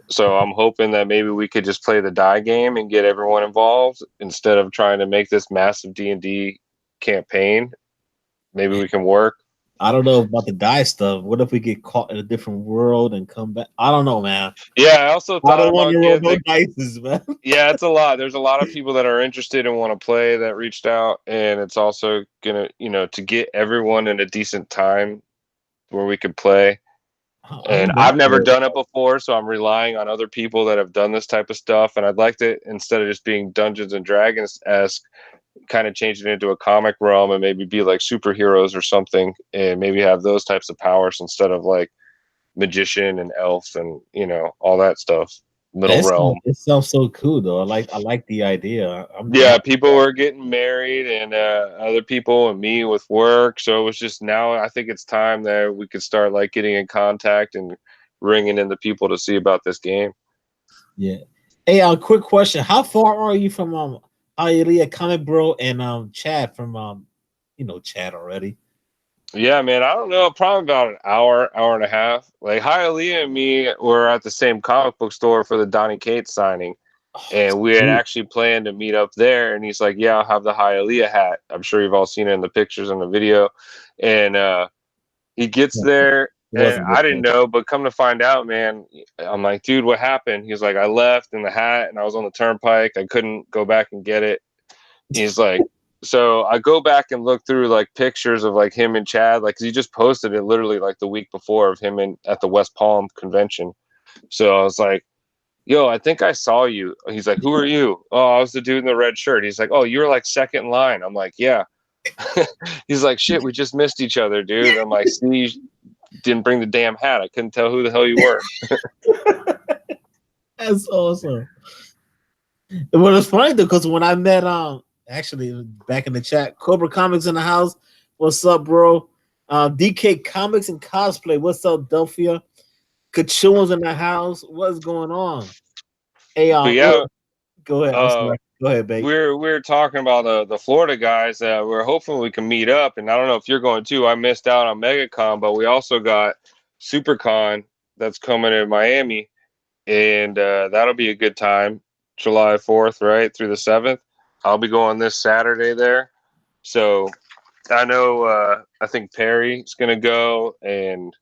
So I'm hoping that maybe we could just play the Die game and get everyone involved instead of trying to make this massive D&D campaign. Maybe we can work. I don't know about the die stuff. What if we get caught in a different world and come back? I don't know, man. Yeah, I also I thought don't want to about roll getting no dice, man. yeah, it's a lot. There's a lot of people that are interested and want to play that reached out, and it's also gonna, to get everyone in a decent time where we could play. And I'm I've never down done it before, so I'm relying on other people that have done this type of stuff. And I'd like to, instead of just being Dungeons and Dragons esque, kind of change it into a comic realm and maybe be like superheroes or something, and maybe have those types of powers instead of like magician and elf and all that stuff. Middle realm. it sounds so cool though. I like the idea. I'm down. Yeah, people were getting married and other people and me with work. So it was just now I think it's time that we could start like getting in contact and ringing in the people to see about this game. Yeah. Hey, quick question. How far are you from Hialeah Comic Bro and Chad from Chad already? Yeah, man, I don't know, probably about an hour and a half. Like Hialeah and me were at the same comic book store for the Donny Cates signing. Oh, And we had sweet. actually planned to meet up there. And he's like, "Yeah, I'll have the Hialeah hat." I'm sure you've all seen it in the pictures and the video. And he gets Yeah, there, it and wasn't I good didn't though. know, but come to find out, man, I'm like, "Dude, what happened?" He's like, "I left in the hat, and I was on the turnpike. I couldn't go back and get it." He's like, so I go back and look through like pictures of like him and Chad, like 'cause he just posted it literally like the week before of him at the West Palm convention. So I was like, "Yo, I think I saw you." He's like, "Who are you?" "Oh, I was the dude in the red shirt." He's like, "Oh, you were like second in line." I'm like, "Yeah." He's like, "Shit, we just missed each other, dude." I'm like, "See, you didn't bring the damn hat. I couldn't tell who the hell you were." That's awesome. Well, it's funny though, because when I met actually back in the chat, Cobra Comics in the house. What's up, bro? DK Comics and Cosplay. What's up, Delphia? Kachua's in the house. What's going on? Hey, But look, yeah, go ahead. I'm uh, sorry. Go ahead, babe. we're talking about the Florida guys. We're hoping we can meet up, and I don't know if you're going too. I missed out on MegaCon, but we also got SuperCon that's coming in Miami, and that'll be a good time. July 4th, right through the 7th. I'll be going this Saturday there, so I know. I think Perry's gonna go, and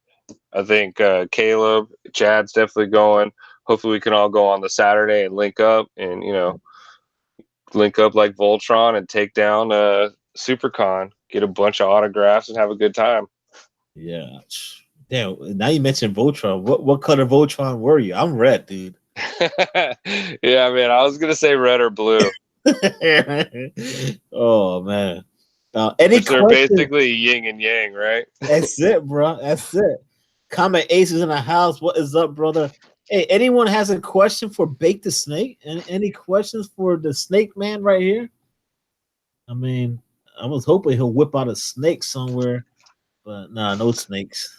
I think Caleb, Chad's definitely going. Hopefully, we can all go on the Saturday and link up, and link up like Voltron and take down SuperCon, get a bunch of autographs, and have a good time. Yeah. Damn. Now you mentioned Voltron. What color Voltron were you? I'm red, dude. Yeah, man. I was gonna say red or blue, Oh man. Any which are questions? basically yin and yang, right? That's it, bro. That's it. Comment Aces in the house. What is up, brother? Hey, anyone has a question for Bake the Snake? And any questions for the Snake Man right here? I mean, I was hoping he'll whip out a snake somewhere, but nah, no snakes.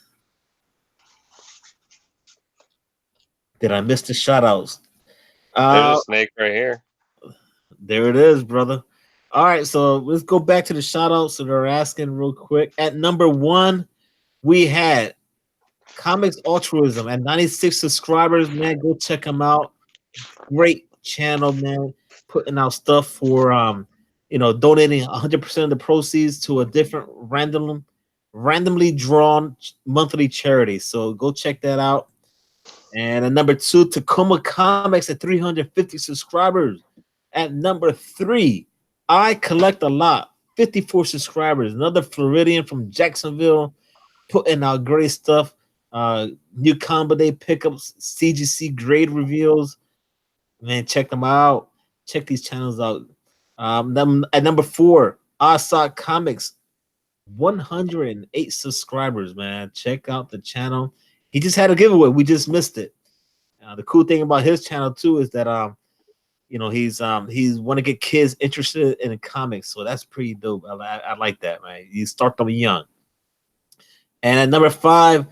Did I miss the shout outs? There's a Uh, snake right here. there it is, brother. All right, so let's go back to the shout outs that are asking real quick. At number one, we had Comics Altruism at 96 subscribers. Man, go check him out. Great channel, man. Putting out stuff for donating 100% of the proceeds to a different randomly drawn monthly charity. So go check that out. And at number two, Tacoma Comics at 350 subscribers. At number three, I Collect a Lot, 54 subscribers. Another Floridian from Jacksonville putting out great stuff. New Combo Day pickups, CGC grade reveals. Man, check them out. Check these channels out. At number 4, Asok Comics, 108 subscribers. Man, check out the channel. He just had a giveaway. We just missed it. The cool thing about his channel too is that he's want to get kids interested in comics, so that's pretty dope. I like that, man. You start them young. And at number 5,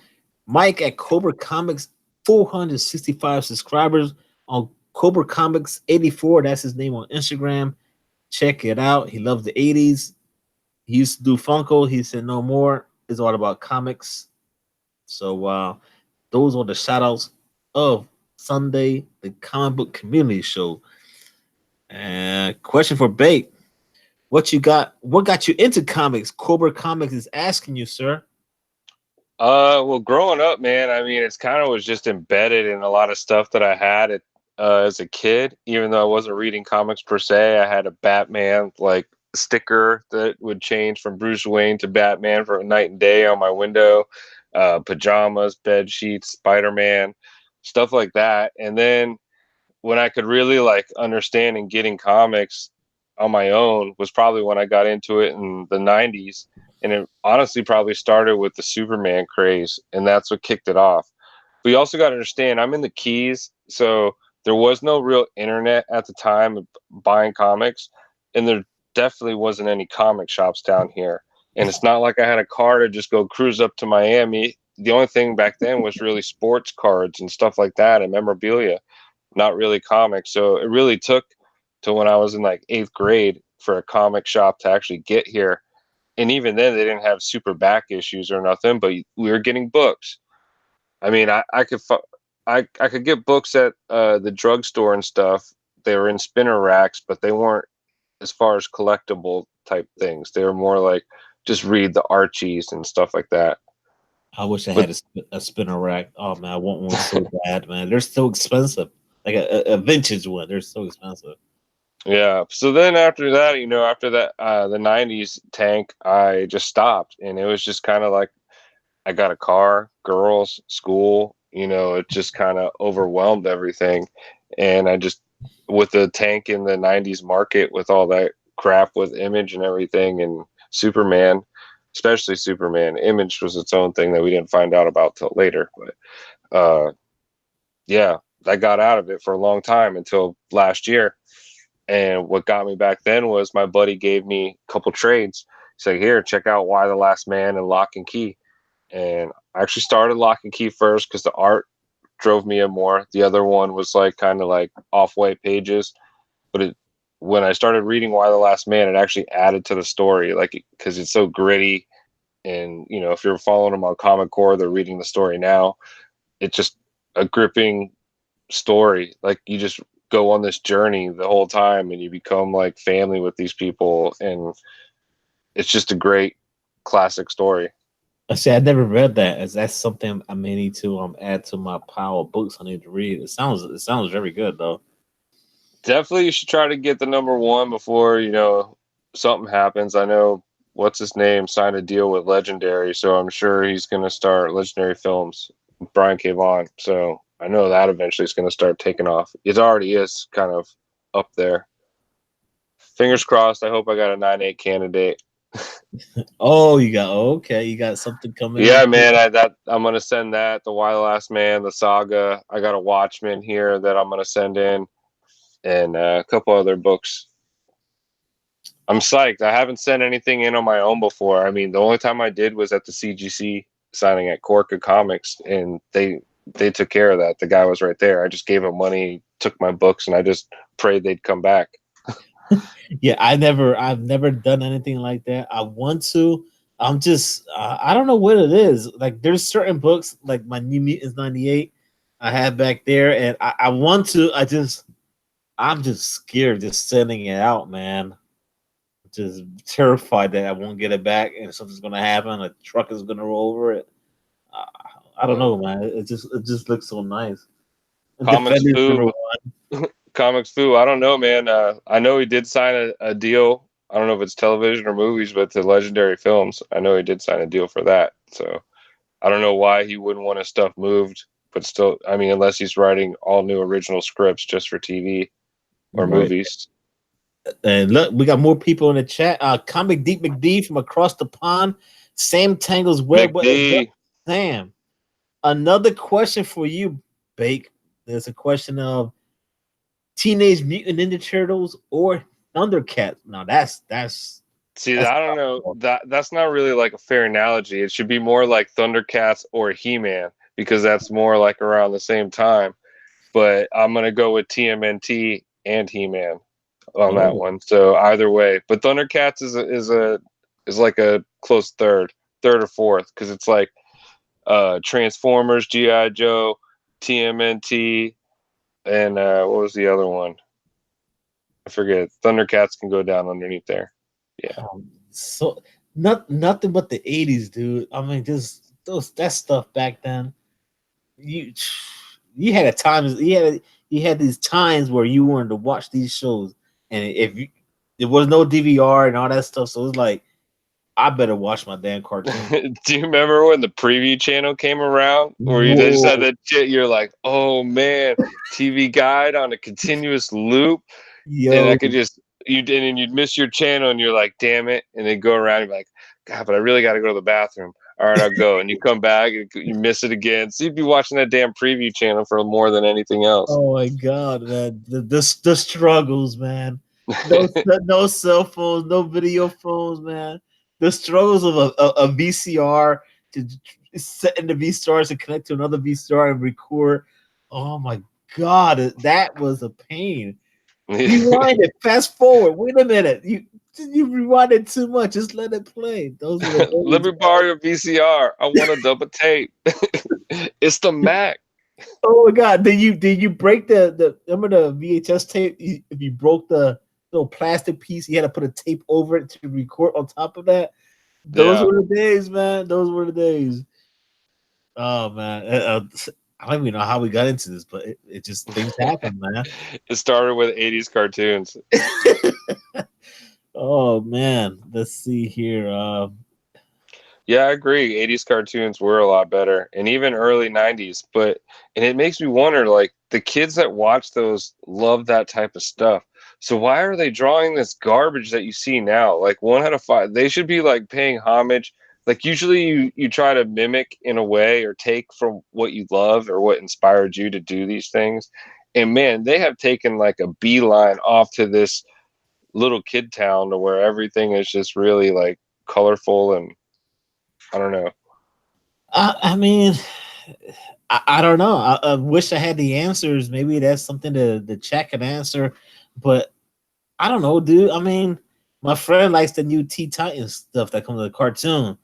Mike at Cobra Comics, 465 subscribers on Cobra Comics 84. That's his name on Instagram. Check it out. He loves the 80s. He used to do Funko. He said no more. It's all about comics. So those are the shout outs of Sunday, the comic book community show. And question for Bake. What you got? What got you into comics? Cobra Comics is asking you, sir. Well, growing up, man, I mean, it's kind of was just embedded in a lot of stuff that I had as a kid. Even though I wasn't reading comics per se, I had a Batman like sticker that would change from Bruce Wayne to Batman for night and day on my window. Pajamas, bed sheets, Spider-Man, stuff like that. And then when I could really like understand and getting comics on my own was probably when I got into it in the 90s. And it honestly probably started with the Superman craze, and that's what kicked it off. But you also got to understand, I'm in the Keys, so there was no real internet at the time of buying comics, and there definitely wasn't any comic shops down here. And it's not like I had a car to just go cruise up to Miami. The only thing back then was really sports cards and stuff like that and memorabilia, not really comics. So it really took to when I was in like 8th grade for a comic shop to actually get here. And even then they didn't have super back issues or nothing, but we were getting books. I mean, I could get books at the drugstore and stuff. They were in spinner racks, but they weren't as far as collectible type things. They were more like just read the Archies and stuff like that. I wish I But had a spinner rack. Oh man, I want one so bad, man. They're so expensive. Like a vintage one. They're so expensive. yeah, so then after that, after that the 90s tank, I just stopped, and it was just kind of like I got a car, girls, school, it just kind of overwhelmed everything. And I just, with the tank in the 90s market, with all that crap with Image and everything, and Superman, especially Superman, Image was its own thing that we didn't find out about till later. But yeah, I got out of it for a long time until last year. And what got me back then was my buddy gave me a couple trades. He said, here, check out Why the Last Man and Lock and Key. And I actually started Lock and Key first because the art drove me in more. The other one was like kind of like off-white pages. But when I started reading Why the Last Man, it actually added to the story, like because it's so gritty. And if you're following them on Comic Core, they're reading the story now. It's just a gripping story. Like you just go on this journey the whole time, and you become like family with these people, and it's just a great classic story. I see. I never read that. Is that something I may need to add to my pile of books I need to read? It sounds very good though. Definitely, you should try to get the number one before something happens. I know what's his name signed a deal with Legendary, so I'm sure he's going to start Legendary Films, Brian K. Vaughan. So I know that eventually is going to start taking off. It already is kind of up there. Fingers crossed. I hope I got a 9/8 candidate. Oh, you got something coming Yeah, in. man. I'm gonna send that the Why the Last Man, the Saga. I got a Watchmen here that I'm gonna send in, and a couple other books. I'm psyched. I haven't sent anything in on my own before. I mean, the only time I did was at the CGC signing at Corca Comics, and they took care of that. The guy was right there. I just gave him money, took my books, and I just prayed they'd come back. Yeah, I've never done anything like that. I want to. I'm just, I don't know what it is. Like, there's certain books, like my New Mutants '98, I have back there, and I want to. I'm just scared just sending it out, man. Just terrified that I won't get it back, and something's gonna happen. A truck is gonna roll over it. Uh, I don't know, man. It just looks so nice. And Comics Defenders number Foo, one. Comics Foo. I don't know, man. I know he did sign a deal. I don't know if it's television or movies, but to Legendary Films. I know he did sign a deal for that. So I don't know why he wouldn't want his stuff moved, but still, I mean, unless he's writing all new original scripts just for TV or Right. movies. And look, we got more people in the chat. Comic Deep McD from across the pond. Sam Tangles Web. McD. Sam, another question for you, Bake. There's a question of Teenage Mutant Ninja Turtles or Thundercats. Now that's See, I don't know. That's not really like a fair analogy. It should be more like Thundercats or He-Man because that's more like around the same time. But I'm gonna go with TMNT and He-Man on that one. So either way, but Thundercats is like a close third or fourth because it's like Transformers, GI Joe, TMNT, and what was the other one? I forget. Thundercats can go down underneath there. Yeah. So nothing but the 80s, dude. I mean, just that stuff back then. You had a time. You had these times where you wanted to watch these shows, and if you there was no DVR and all that stuff, so it was like I better watch my damn cartoon. Do you remember when the preview channel came around where you just had that shit? You're like, oh man, TV guide on a continuous loop. Yo. And I could just and you'd miss your channel and you're like, damn it. And then go around and be like, God, but I really got to go to the bathroom. All right, I'll go. And you come back and you miss it again. So you'd be watching that damn preview channel for more than anything else. Oh my God, man. The struggles, man. No cell phones, no video phones, man. The struggles of a VCR to set in the VCR to connect to another VCR and record. Oh my God, that was a pain. Rewind it, fast forward. Wait a minute. You rewinded too much. Just let it play. Those were let me borrow your VCR. I want a double tape. It's the Mac. Oh my God! Did you break the remember the VHS tape? If you broke the little plastic piece, you had to put a tape over it to record on top of that. Those were the days, man. Those were the days. Oh man, I don't even know how we got into this, but it just things happen, man. It started with 80s cartoons. Oh man, let's see here. Yeah, I agree. 80s cartoons were a lot better, and even early 90s. And it makes me wonder, like, the kids that watch those love that type of stuff. So why are they drawing this garbage that you see now? Like 1 out of 5, they should be like paying homage. Like usually you try to mimic in a way or take from what you love or what inspired you to do these things. And man, they have taken like a beeline off to this little kid town to where everything is just really like colorful and I don't know. I mean, I don't know. I wish I had the answers. Maybe that's something to check and answer, but I don't know, dude. I mean, my friend likes the new Teen Titans stuff that comes with the cartoon.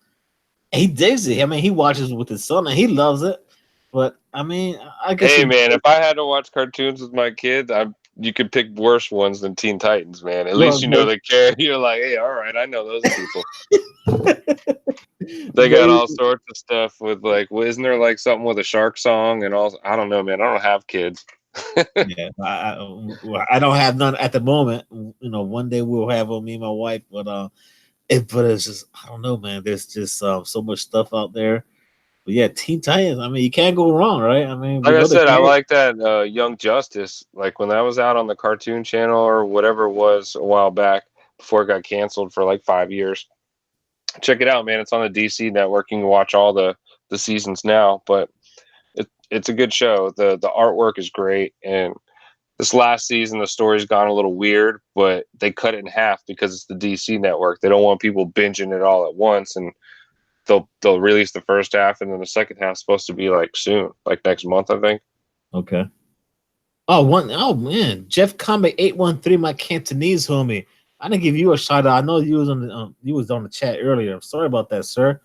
He digs it. I mean, he watches it with his son and he loves it. But I mean, I guess. Hey, man, if I had to watch cartoons with my kids, you could pick worse ones than Teen Titans, man. At least you know they care. You're like, hey, all right, I know those people. They got all sorts of stuff with like, isn't there like something with a shark song and all? I don't know, man. I don't have kids. Yeah, I don't have none at the moment. You know, one day we'll have me and my wife, but it's just I don't know, man. There's just so much stuff out there. But yeah, Teen Titans. I mean, you can't go wrong, right? I mean, like I said, I like that Young Justice. Like when that was out on the Cartoon Channel or whatever it was a while back before it got canceled for like 5 years. Check it out, man. It's on the DC network. You can watch all the seasons now, but it's a good show. The artwork is great, and this last season the story's gone a little weird, but they cut it in half because it's the DC network. They don't want people binging it all at once, and they'll release the first half, and then the second half's supposed to be like soon, like next month, I think. Okay. Oh man, Jeff Comic 813, my Cantonese homie. I didn't give you a shout out. I know you was on the chat earlier. I'm sorry about that, sir.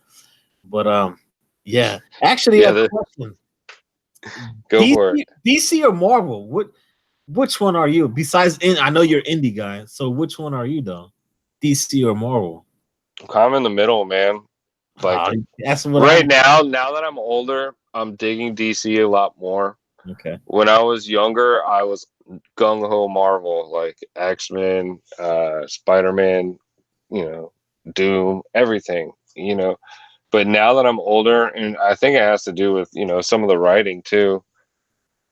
But yeah. Actually, a question. Go for it. DC or Marvel? Which one are you? Besides, I know you're indie guy. So which one are you though? DC or Marvel? I'm in the middle, man. Like that's what right now that I'm older, I'm digging DC a lot more. Okay. When I was younger, I was gung ho Marvel, like X-Men, Spider-Man, Doom, everything, But now that I'm older, and I think it has to do with, some of the writing too,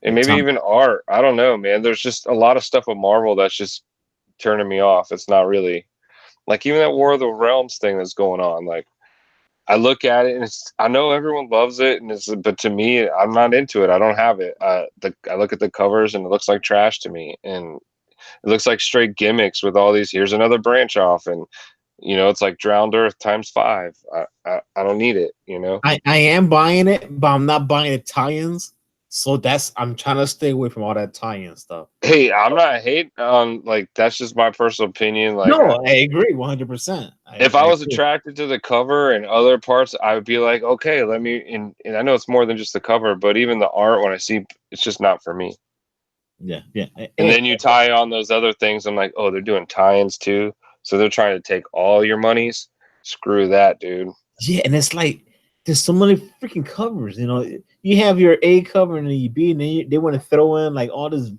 and maybe even art. I don't know, man. There's just a lot of stuff with Marvel that's just turning me off. It's not really like even that War of the Realms thing that's going on. Like I look at it and I know everyone loves it, but to me, I'm not into it. I don't have it. I look at the covers and it looks like trash to me, and it looks like straight gimmicks with all these. Here's another branch off, and it's like Drowned Earth times 5. I don't need it. I am buying it, but I'm not buying the tie-ins. So I'm trying to stay away from all that tie-in stuff. Hey, I'm not hating on, like, that's just my personal opinion. Like, no, I agree 100%. If I was attracted to the cover and other parts, I would be like, okay, let me. And I know it's more than just the cover, but even the art, when I see, it's just not for me. Yeah. And then you tie on those other things. I'm like, oh, they're doing tie-ins too, so they're trying to take all your monies. Screw that, dude. Yeah, and it's like there's so many freaking covers. You have your A cover and your B, and they want to throw in like all this.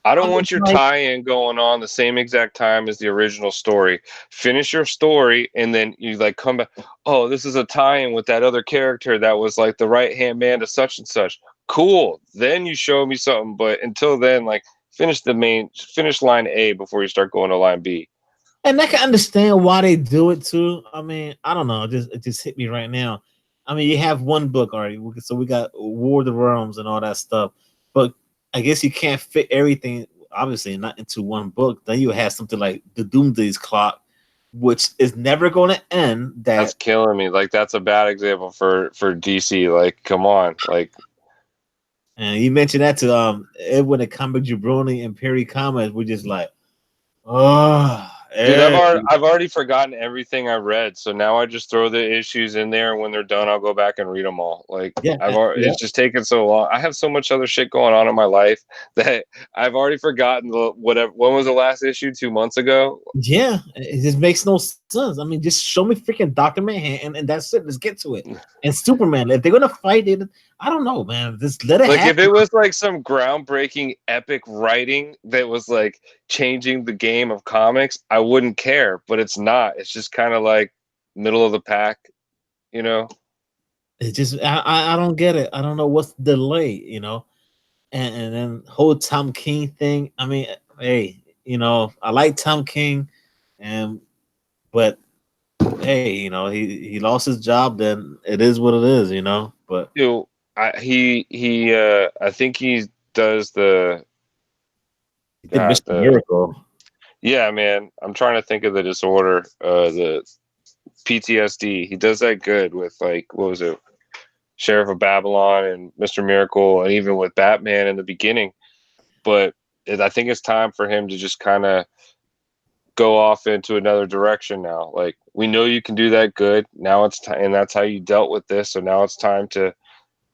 I don't want your tie-in going on the same exact time as the original story. Finish your story, and then you like come back. Oh, this is a tie-in with that other character that was like the right-hand man to such and such. Cool. Then you show me something, but until then, like finish line A before you start going to line B. And I can understand why they do it too. I mean, I don't know. It just hit me right now. I mean, you have one book already, so we got War of the Realms and all that stuff, but I guess you can't fit everything, obviously, not into one book. Then you have something like the Doomsday's Clock, which is never going to end. That's killing me. Like, that's a bad example for DC. Like, come on. Like, and you mentioned that to Edwin and Comic Jabroni and Perry Comics. We're just like, oh. Dude, I've already forgotten everything I read, so now I just throw the issues in there, and when they're done, I'll go back and read them all. Like, it's just taken so long. I have so much other shit going on in my life that I've already forgotten whatever. When was the last issue? 2 months ago? Yeah, it just makes no sense. I mean, just show me freaking Dr. Manhattan, and that's it. Let's get to it. And Superman, if they're gonna fight it, I don't know, man. Just let it happen. If it was like some groundbreaking, epic writing that was like changing the game of comics, I wouldn't care. But it's not. It's just kind of like middle of the pack, It just I don't get it. I don't know what's the delay, and then whole Tom King thing. I mean, hey, I like Tom King, but hey, he lost his job. Then it is what it is, But I think he does the Mr. Miracle. Yeah, man. I'm trying to think of the disorder, the PTSD. He does that good with, like, what was it? Sheriff of Babylon and Mr. Miracle, and even with Batman in the beginning. But I think it's time for him to just kind of go off into another direction now. Like, we know you can do that good. Now it's time, and that's how you dealt with this. So now it's time to,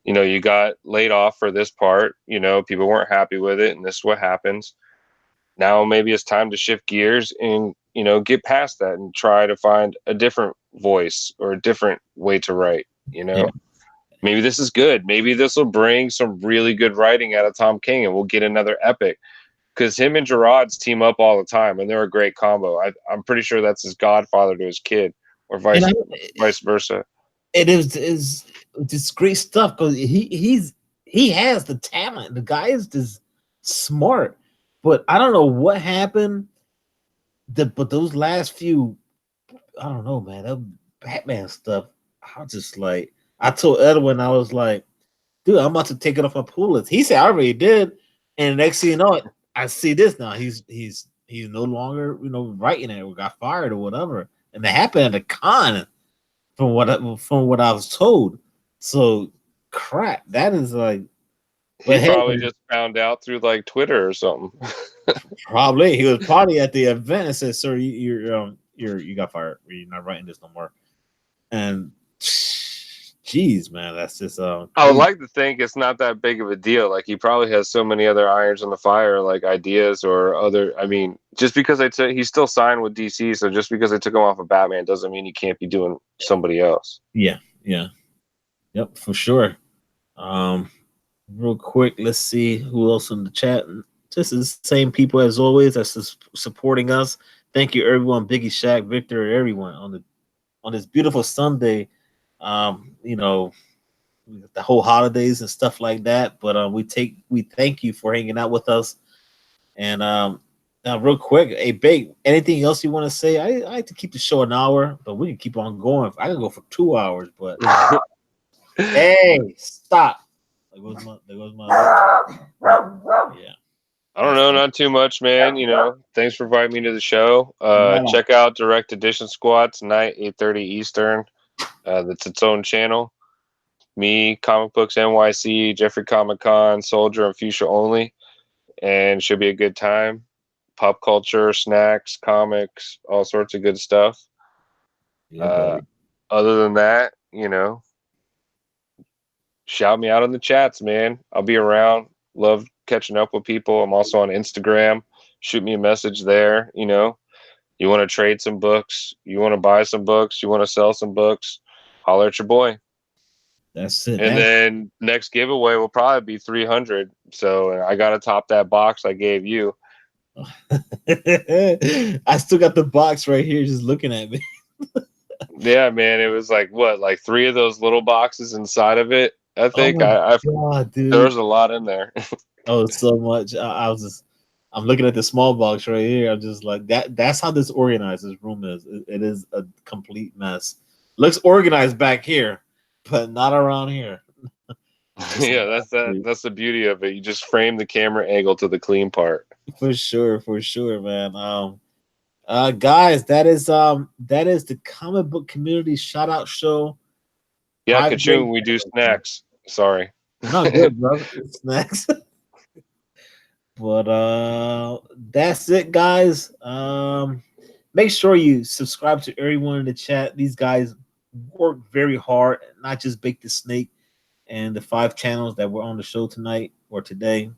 you got laid off for this part. People weren't happy with it, and this is what happens. Now maybe it's time to shift gears and, get past that and try to find a different voice or a different way to write, Yeah. Maybe this is good. Maybe this will bring some really good writing out of Tom King, and we'll get another epic. Because him and Gerard's team up all the time, and they're a great combo. I'm pretty sure that's his godfather to his kid, or vice versa. It is just great stuff because he has the talent. The guy is just smart, but I don't know what happened. But those last few, I don't know, man. That Batman stuff, I was just like, I told Edwin, I was like, dude, I'm about to take it off my pull list. He said I already did, and the next thing you know, I see this now. He's no longer writing it or got fired or whatever, and it happened at a con, from what I was told. So crap, that is like. He probably just found out through like Twitter or something. Probably he was probably at the event and said, "Sir, you got fired. You're not writing this no more." And jeez, man, that's just I would like to think it's not that big of a deal. Like, he probably has so many other irons on the fire, like ideas or other. I mean, just because he's still signed with DC, so just because they took him off of Batman doesn't mean he can't be doing somebody else. Yeah, yep, for sure. Real quick, let's see who else in the chat. Just the same people as always that's supporting us. Thank you, everyone. Biggie, Shaq, Victor, everyone on this beautiful Sunday. You know, the whole holidays and stuff like that. But we thank you for hanging out with us. And now, real quick, hey, Bake, anything else you want to say? I like to keep the show an hour, but we can keep on going. I can go for 2 hours, but hey, stop. There goes my yeah. I don't know, not too much, man. Thanks for inviting me to the show. No. Check out Direct Edition Squad tonight, 8:30 Eastern. That's its own channel. Me, Comic Books NYC, Jeffrey Comic Con, Soldier, and Fuchsia only, and should be a good time. Pop culture, snacks, comics, all sorts of good stuff. Yeah, buddy. Other than that, shout me out in the chats, man. I'll be around. Love catching up with people. I'm also on Instagram. Shoot me a message there. You want to trade some books, you want to buy some books, you want to sell some books, holler at your boy. That's it. And then next giveaway will probably be 300. So I got to top that box I gave you. I still got the box right here just looking at me. Yeah, man. It was like three of those little boxes inside of it. I think Oh my God, dude. There was a lot in there. Oh, so much. I'm looking at the small box right here. I'm just like that's how this organized this room is. It is a complete mess. Looks organized back here, but not around here. Yeah, that's the beauty of it. You just frame the camera angle to the clean part. For sure, man. Guys, that is the comic book community shout out show. Yeah, Kachun, we do snacks. Sorry. Not good, bro. Snacks. But that's it, guys. Make sure you subscribe to everyone in the chat. These guys work very hard, not just BaketheSnake and the 5 channels that were on the show tonight or today.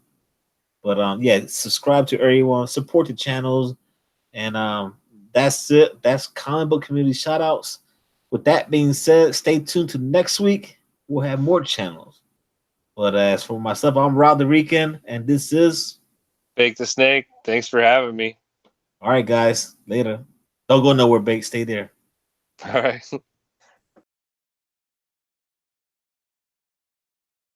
But yeah, subscribe to everyone, support the channels, and that's it. That's comic book community shout outs. With that being said, stay tuned to next week. We'll have more channels. But as for myself, I'm Rob the Rican, and this is BaketheSnake. Thanks for having me. all right, guys. Later. Don't go nowhere, Bake. Stay there. All right.